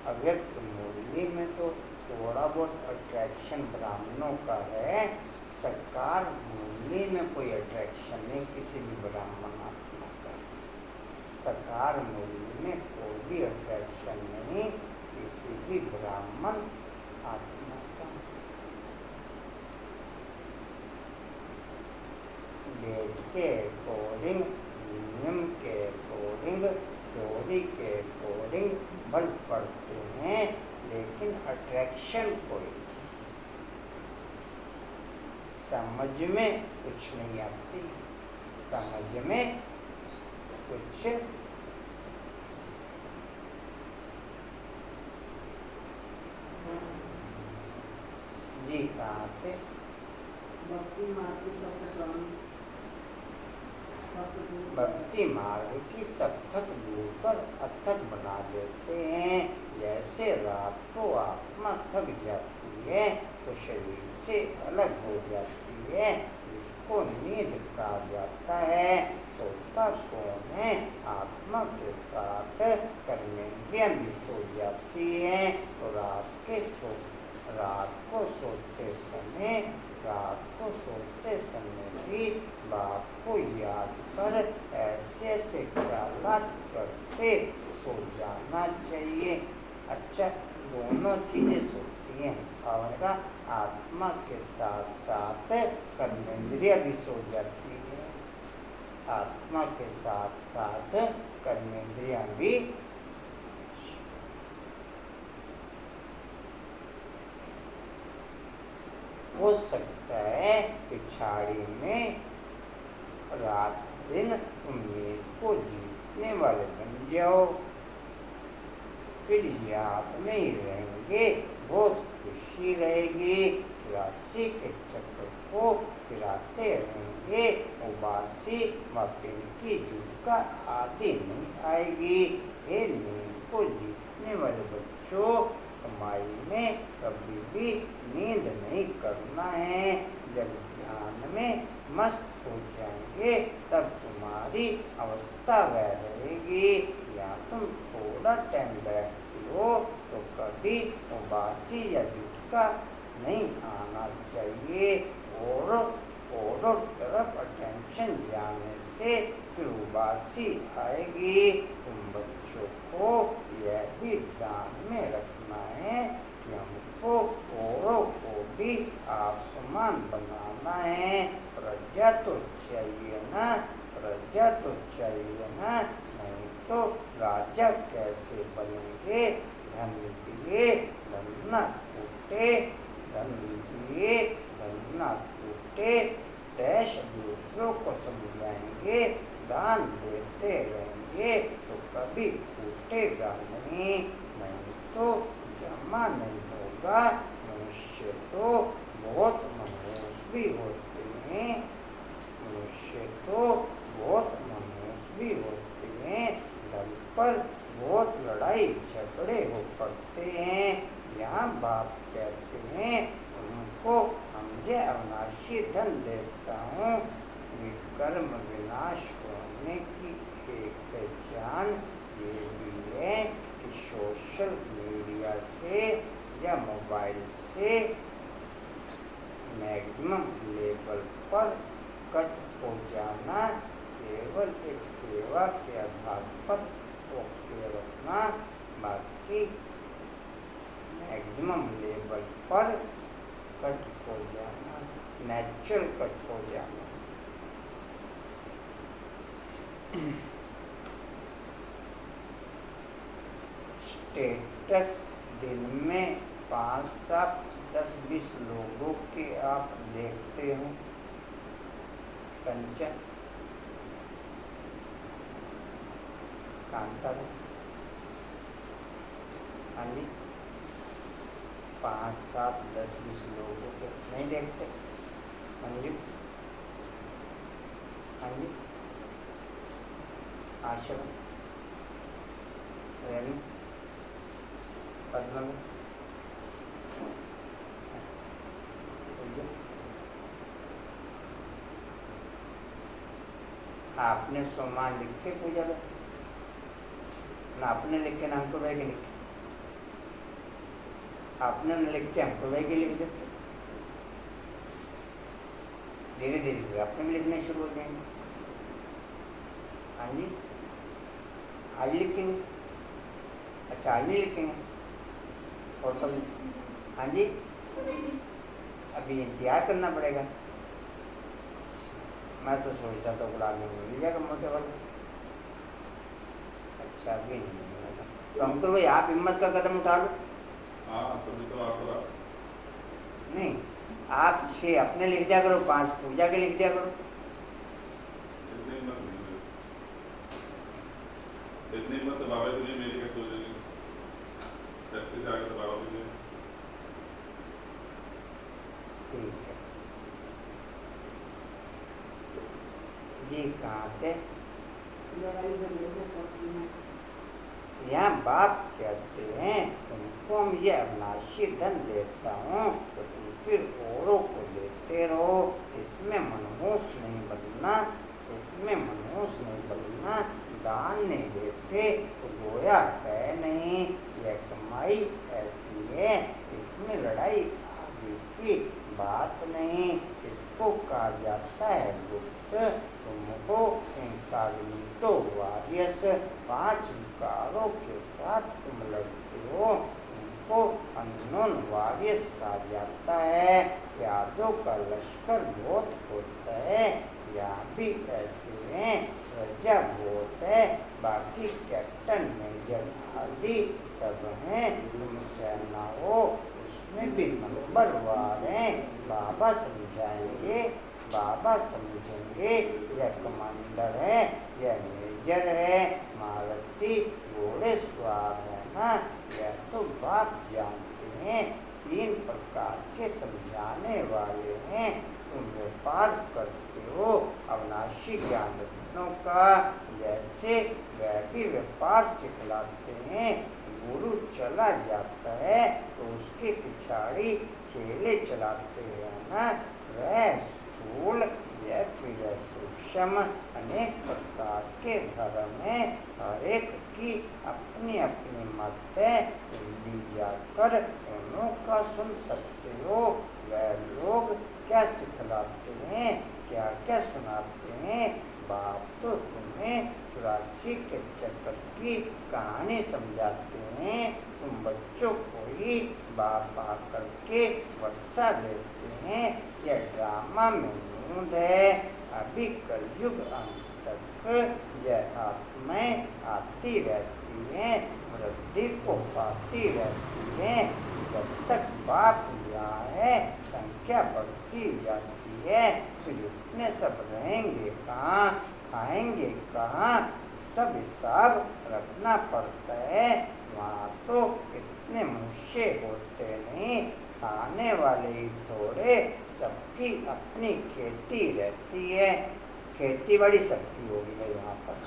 अव्यक्त मूली में तो थोड़ा बहुत अट्रैक्शन ब्राह्मणों का है, सकार मूली में कोई अट्रैक्शन नहीं किसी भी ब्राह्मण आत्मा का। सकार मूली में कोई भी अट्रैक्शन नहीं किसी भी ब्राह्मण आत्मा का। डेट के अकॉर्डिंग, नियम के अकॉर्डिंग, थ्योरी के अकॉर्डिंग बल पड़ते हैं, लेकिन अट्रैक्शन कोई समझ में कुछ नहीं आती। समझ में कुछ जी कहाँ थे? भक्ति मार्ग की भक्ति मार्ग की सब थक दूर कर अथक बना देते हैं। जैसे रात को आत्मा थक जाती है तो शरीर से अलग हो जाती है, इसको नींद कहा जाता है। सोता कौन है? आत्मा के साथ कर्मेंद्रियां भी सो जाती हैं। तो रात को सोते समय भी बाप को याद कर ऐसे ऐसे ख्यालात करते सो जाना चाहिए। अच्छा दोनों चीज़ें सोती हैं, और का आत्मा के साथ साथ कर्मेंद्रियां भी सो जाती है। आत्मा के साथ साथ कर्मेंद्रियां भी हो सकता है कि छाड़ी में रात दिन तुम नींद को जीतने वाले बन जाओ, फिर याद में ही रहेंगे, बहुत खुशी रहेगी। 84 के चक्र को फिराते रहेंगे, उबासी व पिनकी झुटका आदि नहीं आएगी। ये नींद को जीतने वाले बच्चों, कमाई में कभी भी नींद नहीं करना है। जब ध्यान में मस्त हो जाएंगे तब तुम्हारी अवस्था वह रहेगी। या तुम थोड़ा टाइम बैठती हो तो कभी उबासी या झुटका नहीं आना चाहिए। और तरफ अटेंशन जाने से फिर उबासी आएगी। तुम बच्चों को यह भी ध्यान में रखना है कि हमको औरों को भी आप समान बनाना है। प्रज्ञा तो चाहिए ना, प्रज्ञा तो चाहिए ना, नहीं तो राजा कैसे बनेंगे। धन दिए धन न टूटे, धन दिए धन न टूटे, डैश दूसरों को समझाएंगे, दान देते रहेंगे तो कभी छूटेगा नहीं, नहीं तो जमा नहीं होगा। मनुष्य तो बहुत मनहूस भी होते हैं, मनुष्य तो बहुत मनहूस भी होते हैं, धन पर बहुत लड़ाई झगड़े हो पड़ते हैं। यहाँ बाप कहते हैं तुमको हम ये अविनाशी धन देता हूँ। विकर्म विनाश होने की एक पहचान ये भी है कि सोशल मीडिया से या मोबाइल से मैक्सिमम लेवल पर कट हो जाना, केवल एक सेवा के आधार पर ओके रखना, बाकी मैक्सिमम लेवल पर कट हो जाना, नेचुरल कट हो जाना। स्टेटस दिन में 5, 7, 10, 20 लोगों के आप देखते हो। कंचन कांता में, हाँ जी, 5, 7, 10, 20 लोगों के नहीं देखते। मंजू, हाँ जी, आश्रम, रेणु, पद्म, आपने सोमान लिख के पूजा में ना, आपने लिख के नाम को वह के लिख के, आपने न लिखते हमको वह के लिख देते। धीरे धीरे फिर आपने भी लिखने शुरू हो जाएंगे। हाँ जी, आज लिखेंगे। अच्छा, आज नहीं लिखेंगे और कल? हाँ जी, अभी इंतजार करना पड़ेगा। मैं तो सोचता था गुलाब में मिल जाएगा मोटे वाला। अच्छा, अभी नहीं मिलेगा तो अंकुर भाई आप हिम्मत का कदम उठा लो। हाँ, तभी तो आपको नहीं, आप 6 अपने लिख दिया करो, 5 पूजा के लिख दिया करो। इतनी हिम्मत तो बाबा जी ने मेरी कर दो जगह चलते जाकर तो बाबा जी ने। ठीक है जी, कहाँ थे? लड़ाई झगड़े करती हैं। यहाँ बाप कहते हैं तुमको हम ये अविनाशी धन देता हूँ तो तुम फिर औरों को देते रहो। इसमें मनहूस नहीं बनना, इसमें मनहूस नहीं बनना। दान नहीं देते तो गोया है नहीं, यह कमाई ऐसी है, इसमें लड़ाई आदि की बात नहीं। इसको कहा जाता है गुप्त। तुमको इनकॉग्निटो वॉरियर्स, 5 विकारों के साथ तुम लड़ते हो, उनको अननोन वॉरियर्स कहा जाता है। यादों का लश्कर बहुत होता है, यहाँ भी ऐसे हैं। प्रजा बहुत है, बाकी कैप्टन मेजर आदि सब हैं। तुम सेना हो, उसमें भी नंबरवार हैं। बाबा समझाएंगे, बाबा समझेंगे। यह कमांडर है, यह मेजर है। मारुति घोड़े सवार है ना, यह तो बाप जानते हैं। 3 प्रकार के समझाने वाले हैं। तुम व्यापार करते हो अविनाशी ज्ञान रत्नों का, जैसे वह भी व्यापार सिखलाते हैं। गुरु चला जाता है तो उसके पिछाड़ी चेले चलाते हैं ना। वह स्थूल या फिर सूक्ष्म अनेक प्रकार के धर्म हैं। हर एक की अपनी अपनी मत है। दिल्ली जाकर उन्हों का सुन सकते हो। वह लोग क्या सिखलाते हैं, क्या क्या सुनाते हैं। बाप तो तुम्हें 84 के चक्कर की कहानी समझाते हैं। तुम बच्चों को ही बाप आकर के वर्षा देते हैं। यह ड्रामा में मूड है। अभी कलयुग अंत तक यह आत्माएं आती रहती हैं, वृद्धि को पाती रहती हैं। जब तक बाप यहाँ है संख्या बढ़ती जाती है। फिर इतने सब रहेंगे कहाँ, खाएंगे कहाँ, सब हिसाब रखना पड़ता है। वहाँ तो इतने मनुष्य होते नहीं, खाने वाले ही थोड़े। सबकी अपनी खेती रहती है। खेती बाड़ी सबकी होगी भाई वहाँ पर।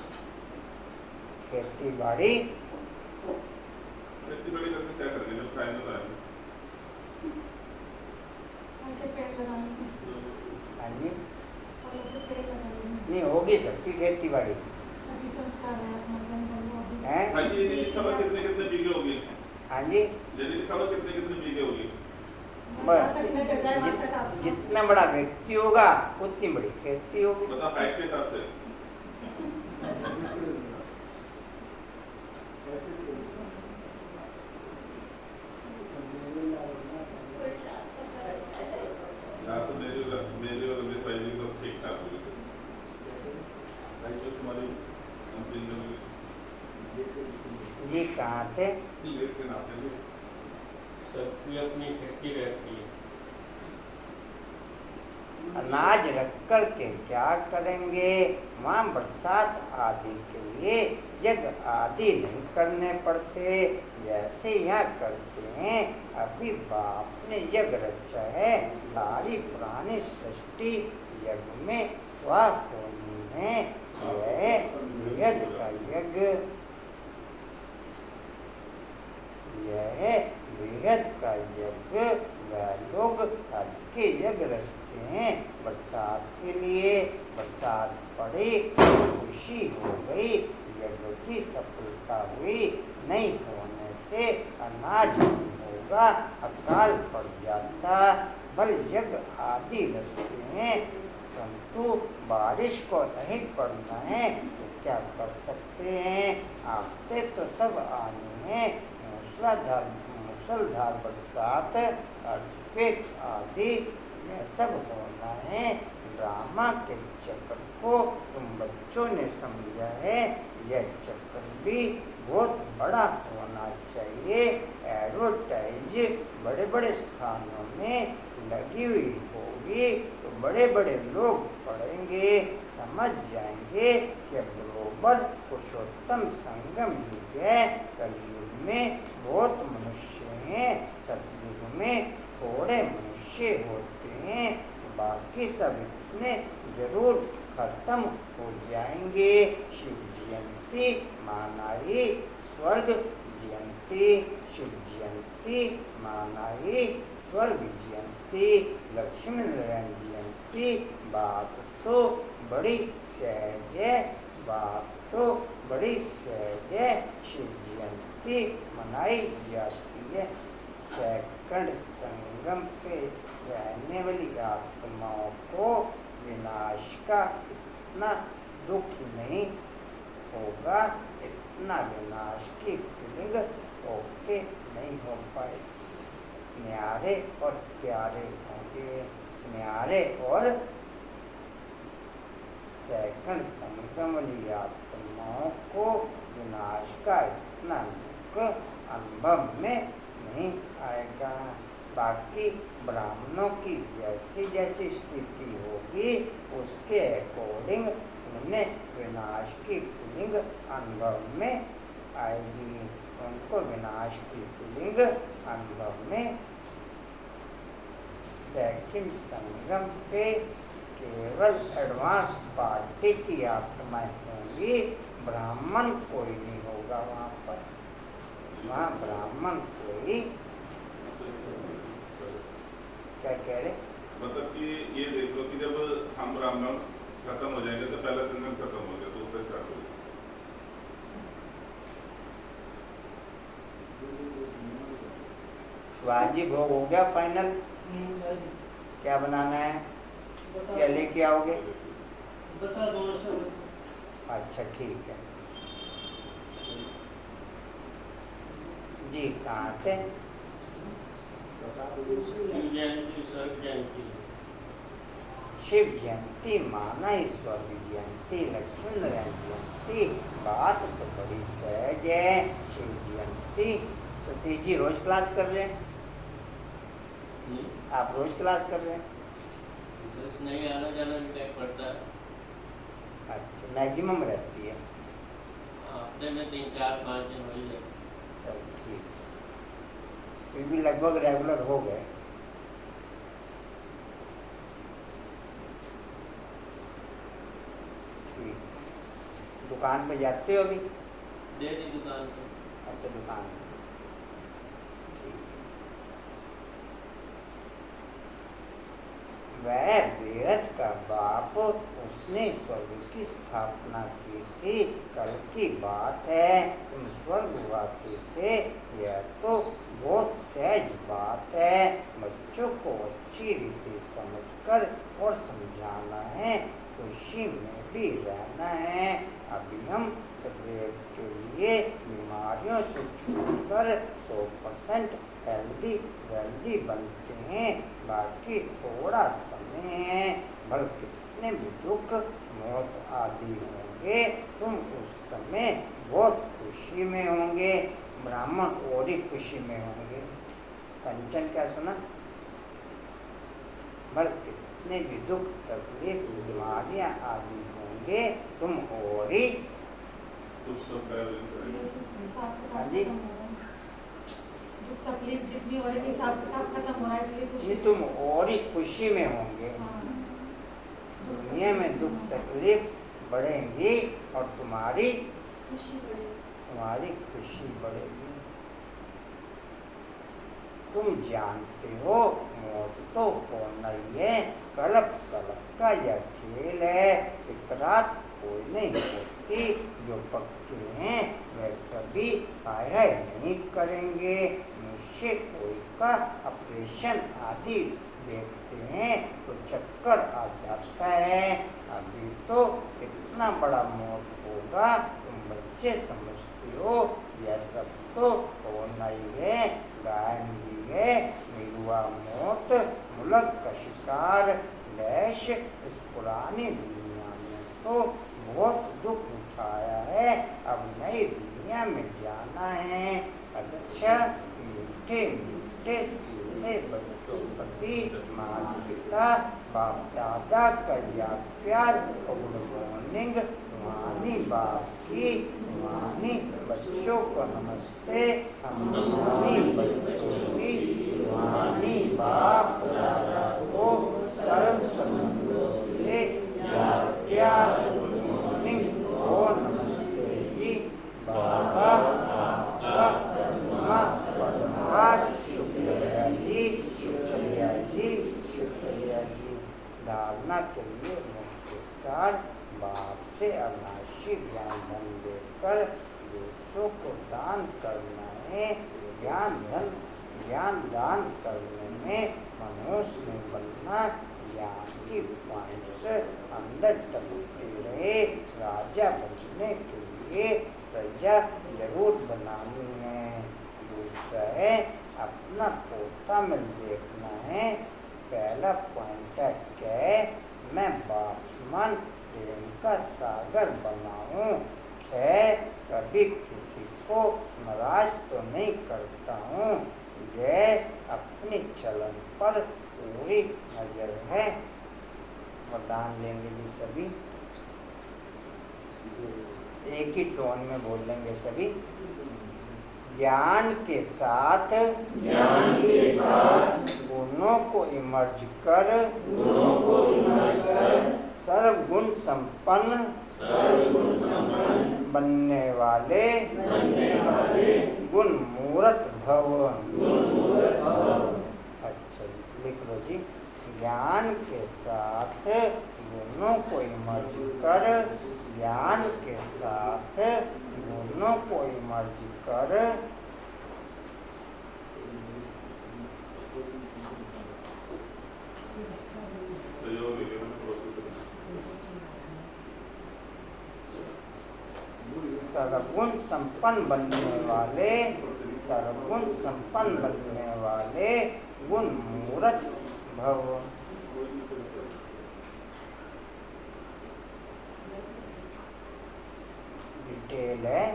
खेती बाड़ी खेती बाड़ी करके क्या करेंगे जब फाइनल आएंगे? फल के पेड़ लगाएंगे, हाँ जी, फलों के पेड़ लगाएंगे। नहीं होगी सबकी खेती बाड़ी अभी संस्कार है अपना बंधु अभी। है। हाँ जी, ये लिखा हुआ कितने कितने बीघे होगी? हाँ जी, ये लिखा हुआ कितने कितने बीघे होगी? जहाँ तक नजर जाए वहाँ तक आप जितना बड़ा व्यक्ति होगा उतनी बड़ी खेती होगी। मतलब हाइट के हिसाब से? यहाँ तो मेरी और अभी भाई जी तो ठीक ठाक होगी। भाई जो तुम्हारी समथिंग जी कहाँ थे? लेट के नाते जी। सबकी अपनी खेती रहती है। अनाज रख कर के क्या करेंगे? वहाँ बरसात आदि के लिए यज्ञ आदि नहीं करने पड़ते, जैसे यहाँ करते हैं। अभी बाप ने यज्ञ रचा है, सारी पुरानी सृष्टि यज्ञ में स्वाह होनी है। यह वेद का यज्ञ, यह वेद का यज्ञ वह लोग आज के यज्ञ रचते हैं बरसात के लिए। बरसात पड़ी, खुशी हो गई, यज्ञ की सफलता हुई। नहीं होने से अनाज नहीं होगा, अकाल पड़ जाता। बल यज्ञ आदि रचते हैं, परंतु बारिश को नहीं पड़ना है तो क्या कर सकते हैं? आते तो सब आने हैं, मूसलाधार बरसात, अर्थक्वेक आदि यह सब होना है। ड्रामा के चक्र को तुम बच्चों ने समझा है, यह चक्र भी बहुत बड़ा होना चाहिए। एडवर्टाइज बड़े बड़े स्थानों में लगी हुई होगी तो बड़े बड़े लोग पढ़ेंगे, समझ जाएंगे कि ग्लोबल पुरुषोत्तम संगम युग है। कलयुग में बहुत मनुष्य हैं, सतयुग में थोड़े मनुष्य होते हैं, तो बाकी सब इतने जरूर खत्म हो जाएंगे। शिव जयंती मानाई, स्वर्ग जयंती, शिव जयंती मानाई, स्वर्ग जयंती, लक्ष्मी नारायण जयंती। बात तो बड़ी सहज है, बात तो बड़ी सहज है। शिव जयंती मनाई जाती है। सेकंड संगम पे रहने वाली आत्माओं को विनाश का इतना दुख नहीं होगा, इतना विनाश की फीलिंग ओके नहीं हो पाए। न्यारे और प्यारे होंगे, न्यारे और सेकंड संगम वाली आत्माओं को विनाश का इतना दुख अनुभव में नहीं आएगा। बाकी ब्राह्मणों की जैसी जैसी स्थिति होगी उसके अकॉर्डिंग उन्हें विनाश की फीलिंग अनुभव में आएगी। उनको विनाश की फीलिंग अनुभव में सेकंड संगम पे केवल एडवांस पार्टी की आत्माएं होंगी, ब्राह्मण कोई नहीं होगा वहाँ पर। वहाँ ब्राह्मण कोई क्या कह रहे? मतलब कि ये देख लो कि जब हम ब्राह्मण खत्म हो जाएंगे तो पहला संगम खत्म हो गया, दूसरा स्टार्ट हो गया। शिवाजी भोग हो गया फाइनल? क्या बनाना है? क्या लेके आओगे? बता दो सर। अच्छा ठीक है जी। कहाँ थे? शिव जयंती, स्वर्ग जयंती। शिव जयंती माना ही स्वर्ग जयंती, लक्ष्मी नारायण जयंती। बात तो बड़ी सहज है। शिव जयंती सतीश जी रोज क्लास कर रहे हैं? आप रोज क्लास कर रहे हैं? बस नहीं, आना जाना भी टाइम पड़ता है। अच्छा, मैक्सिमम रहती है? हफ्ते में 3, 4, 5 दिन हो ही जाए। चल ठीक, फिर भी लगभग रेगुलर हो गए। ठीक, दुकान पे जाते हो अभी? दे दी दुकान पे। अच्छा दुकान पे। वह बेहद का बाप, उसने स्वर्ग की स्थापना की थी। कल की बात है, तुम स्वर्गवासी थे। यह तो बहुत सहज बात है। बच्चों को अच्छी रीति समझकर और समझाना है, खुशी में भी रहना है। अभी हम सदैव के लिए बीमारियों से छूटकर 100% हेल्दी बनते हैं। बाकी थोड़ा समय है। भल कितने भी दुख मौत आदि होंगे, तुम उस समय बहुत खुशी में होंगे। ब्राह्मण और ही खुशी में होंगे। कंचन क्या सुना? भल कितने भी दुख तकलीफ बीमारियां आदि होंगे, तुम और ही हाँ जी, दुख तकलीफ जितनी हो रही थी हिसाब किताब खत्म हो रहा है, इसलिए ये खुशी। तुम और ही खुशी में होंगे। हाँ। दुनिया में दुख तकलीफ बढ़ेंगी और तुम्हारी खुशी खुशी बढ़ेगी। तुम जानते हो मौत तो होना ही है। कल्प का यह खेल है। फिक्रात कोई नहीं होती। जो पक्के हैं वे कभी हाय नहीं करेंगे। मनुष्य कोई का ऑपरेशन आदि देखते हैं तो चक्कर आ जाता है। अभी तो कितना बड़ा मौत होगा, तुम बच्चे समझते हो। यह सब तो होना ही है। गायन भी है, मिलुआ मौत मुलक का शिकार। लैश इस पुरानी दुनिया में तो बहुत दुख उठाया है। अब नई दुनिया में जाना है। अच्छा मीठे मीठे सीधे बच्चों प्रति माता पिता बाप दादा का याद प्यार और गुड मॉर्निंग। रूहानी बाप की, रूहानी बच्चों को नमस्ते। हम रूहानी बच्चों की, रूहानी बाप दादा को सर्व संबंधों से याद प्यार गुड मॉर्निंग और नमस्ते जी। बाबा आपका पद्मा पद्मार शुक्रिया जी, शुक्रिया जी, शुक्रिया जी। धारणा के लिए मुख्य सार बाप से अविनाशी ज्ञान धन देकर दूसरों को दान करना है। ज्ञान दान करने में मनुष्य में बनना। ज्ञान की पॉइंट्स अंदर टपकते रहे। राजा बनने के लिए प्रजा जरूर बनानी है। दूसरा है अपना पोता में देखना है। पहला पॉइंट है कि मैं बाप समान प्रेम का सागर बनाऊं। कभी किसी को नाराज तो नहीं करता हूँ। जय अपने चलन पर पूरी नजर है। वरदान लेंगे जी सभी, एक ही टोन में बोलेंगे सभी। ज्ञान के साथ गुणों को इमर्ज कर सर्वगुण संपन्न बनने वाले गुण मूर्त भव। अच्छा लिख लो जी। ज्ञान के साथ गुणों को इमर्ज कर, ज्ञान के साथ गुणों को इमर्ज कर सर्वगुण संपन्न बनने वाले गुण मूर्त भव। डिटेल है,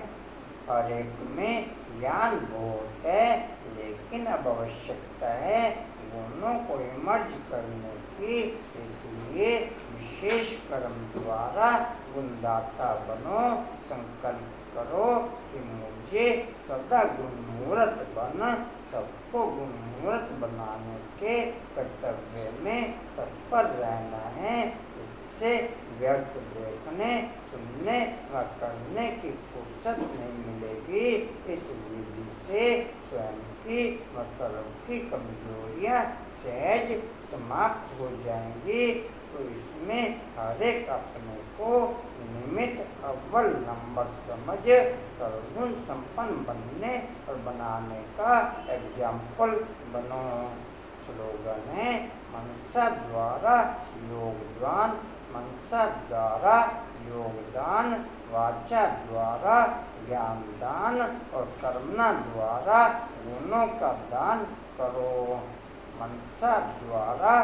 हर एक में ज्ञान बहुत है, लेकिन अब आवश्यकता है गुणों को इमर्ज करने की। इसलिए विशेष कर्म द्वारा गुणदाता बनो। संकल्प करो कि मुझे बच्चे सदा गुणमूर्त बन सबको गुणमूर्त बनाने के कर्तव्य में तत्पर रहना है। इससे व्यर्थ देखने, सुनने व करने की फुर्सत नहीं मिलेगी। इस विधि से स्वयं की व सर्व की कमजोरियाँ सहज समाप्त हो जाएंगी। तो इसमें हर एक अपने को निमित्त अव्वल नंबर समझ सर्वगुण संपन्न बनने और बनाने का एग्जाम्पल बनो। स्लोगन है मनसा द्वारा योगदान, मनसा द्वारा योगदान, वाचा द्वारा ज्ञान दान और कर्मणा द्वारा गुणों का दान करो। मनसा द्वारा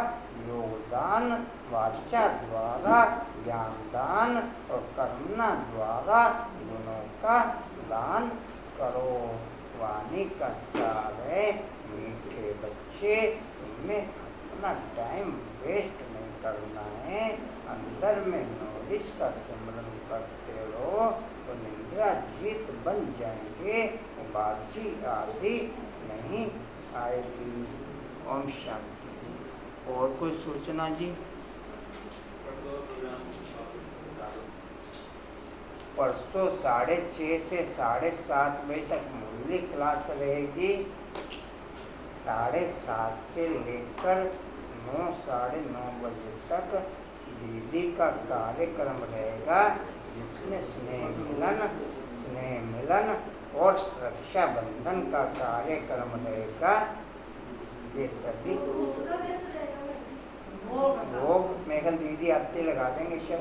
योगदान, वाचा द्वारा ज्ञान दान और कर्मणा द्वारा गुणों का दान करो। वाणी का सार है मीठे बच्चे, तुम्हें अपना टाइम वेस्ट नहीं करना है। अंदर में नॉलेज का सिमरन करते रहो तो निंद्रा जीत बन जाएंगे, उबासी आदि नहीं आएगी। ओम शांति जी। और कोई सूचना जी? परसों 6:30 से 7:30 बजे तक मूल्य क्लास रहेगी। 7:30 से लेकर 9, 9:30 बजे तक दीदी का कार्यक्रम रहेगा, जिसमें स्नेह मिलन और रक्षाबंधन का कार्यक्रम रहेगा। ये सभी भोग मेघन दीदी आते लगा देंगे सर।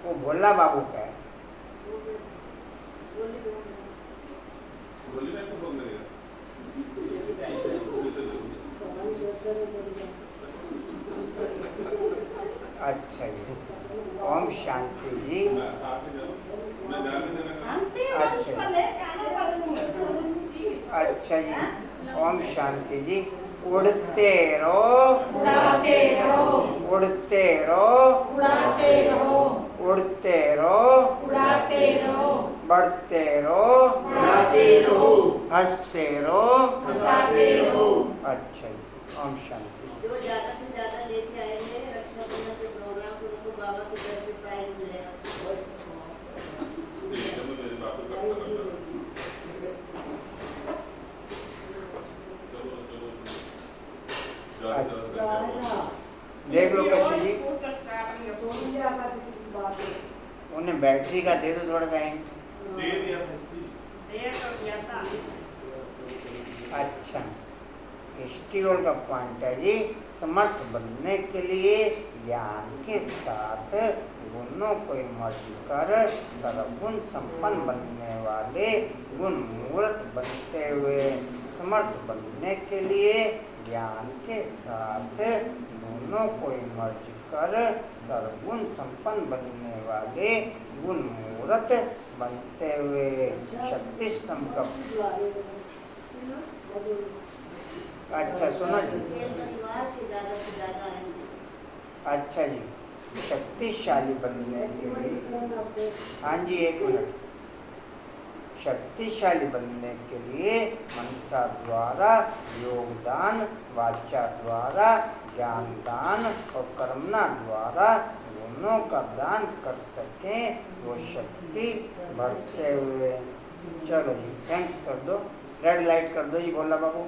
वो भोला बाबू का है। अच्छा जी। ओम शांति जी। अच्छा जी। ओम शांति जी। उड़ते रहो, उड़ाते रहो, उड़ते रहो, उड़ाते रहो, उड़ते रहो, उड़ाते रहो, बढ़ते रहो, बढ़ाते रहो, हंसते रहो, हंसाते रहो। अच्छा जी। ओम शांति। जो ज़्यादा से ज़्यादा लेके आएंगे रक्षाबंधन के प्रोग्राम को, उनको बाबा की तरफ से प्राइज मिलेगा। देख लो कशी जी, उन्हें बैटरी का दे दो थोड़ा सा हिंट। अच्छा, हिस्ट्रियोल का पॉइंट है जी, समर्थ बनने के लिए ज्ञान के साथ गुणों को मर्ज कर सर्वगुण संपन्न बनने वाले गुण मूर्त बनते हुए, समर्थ बनने के लिए ज्ञान के साथ गुणों को मर्ज कर सर्वगुण संपन्न बनने वाले गुण मूर्त बनते हुए शक्ति स्तंभ का। अच्छा सुनो जी। अच्छा जी, शक्तिशाली बनने के लिए, हाँ जी एक मिनट, शक्तिशाली बनने के लिए मनसा द्वारा योगदान, वाचा द्वारा ज्ञान दान और कर्मणा द्वारा गुणों का दान कर सकें, वो शक्ति बढ़ते हुए। चलो जी, थैंक्स कर दो, रेड लाइट कर दो जी भोला बाबू।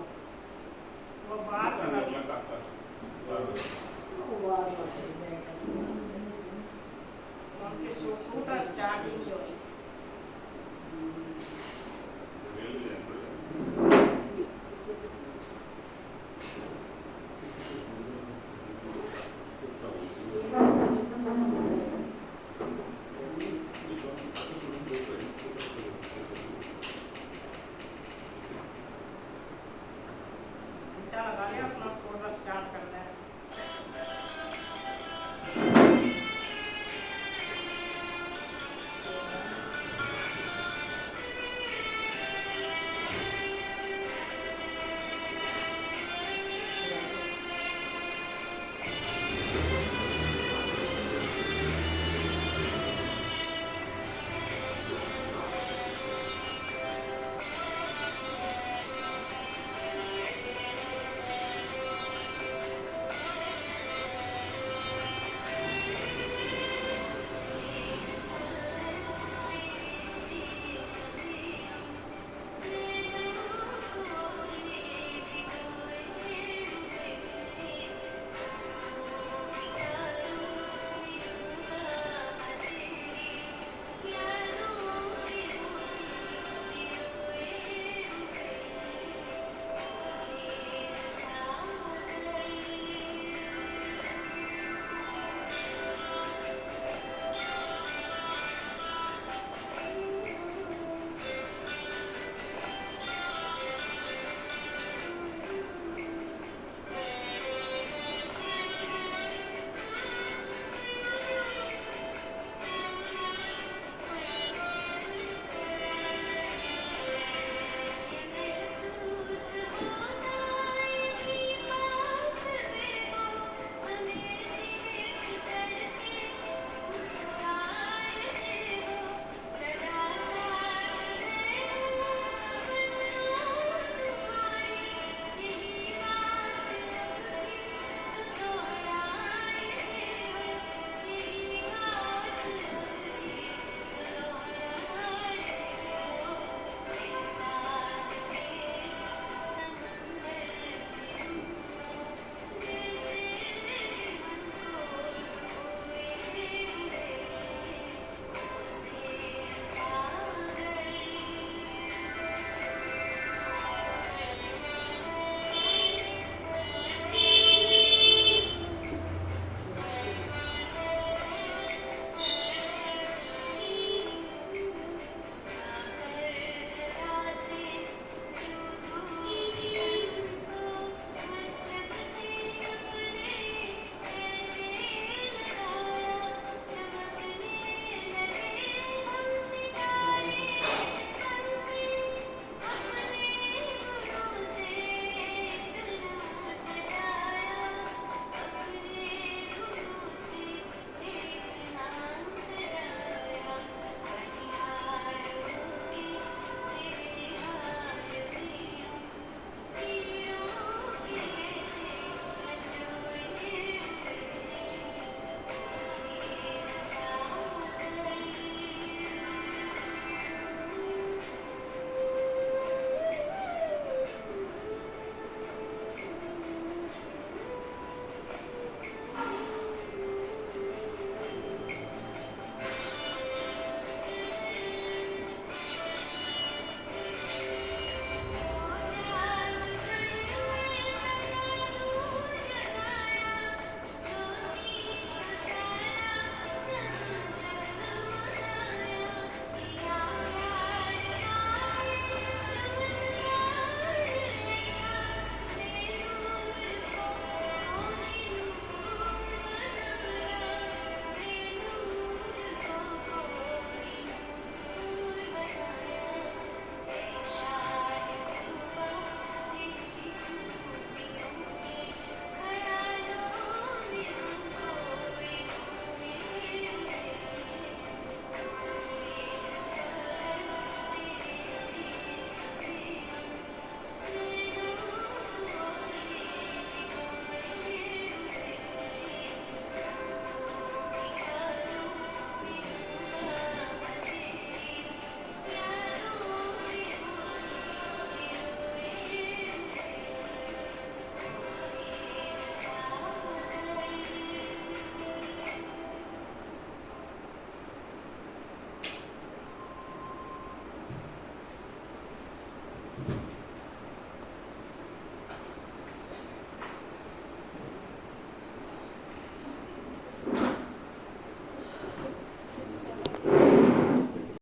स्टार्टिंग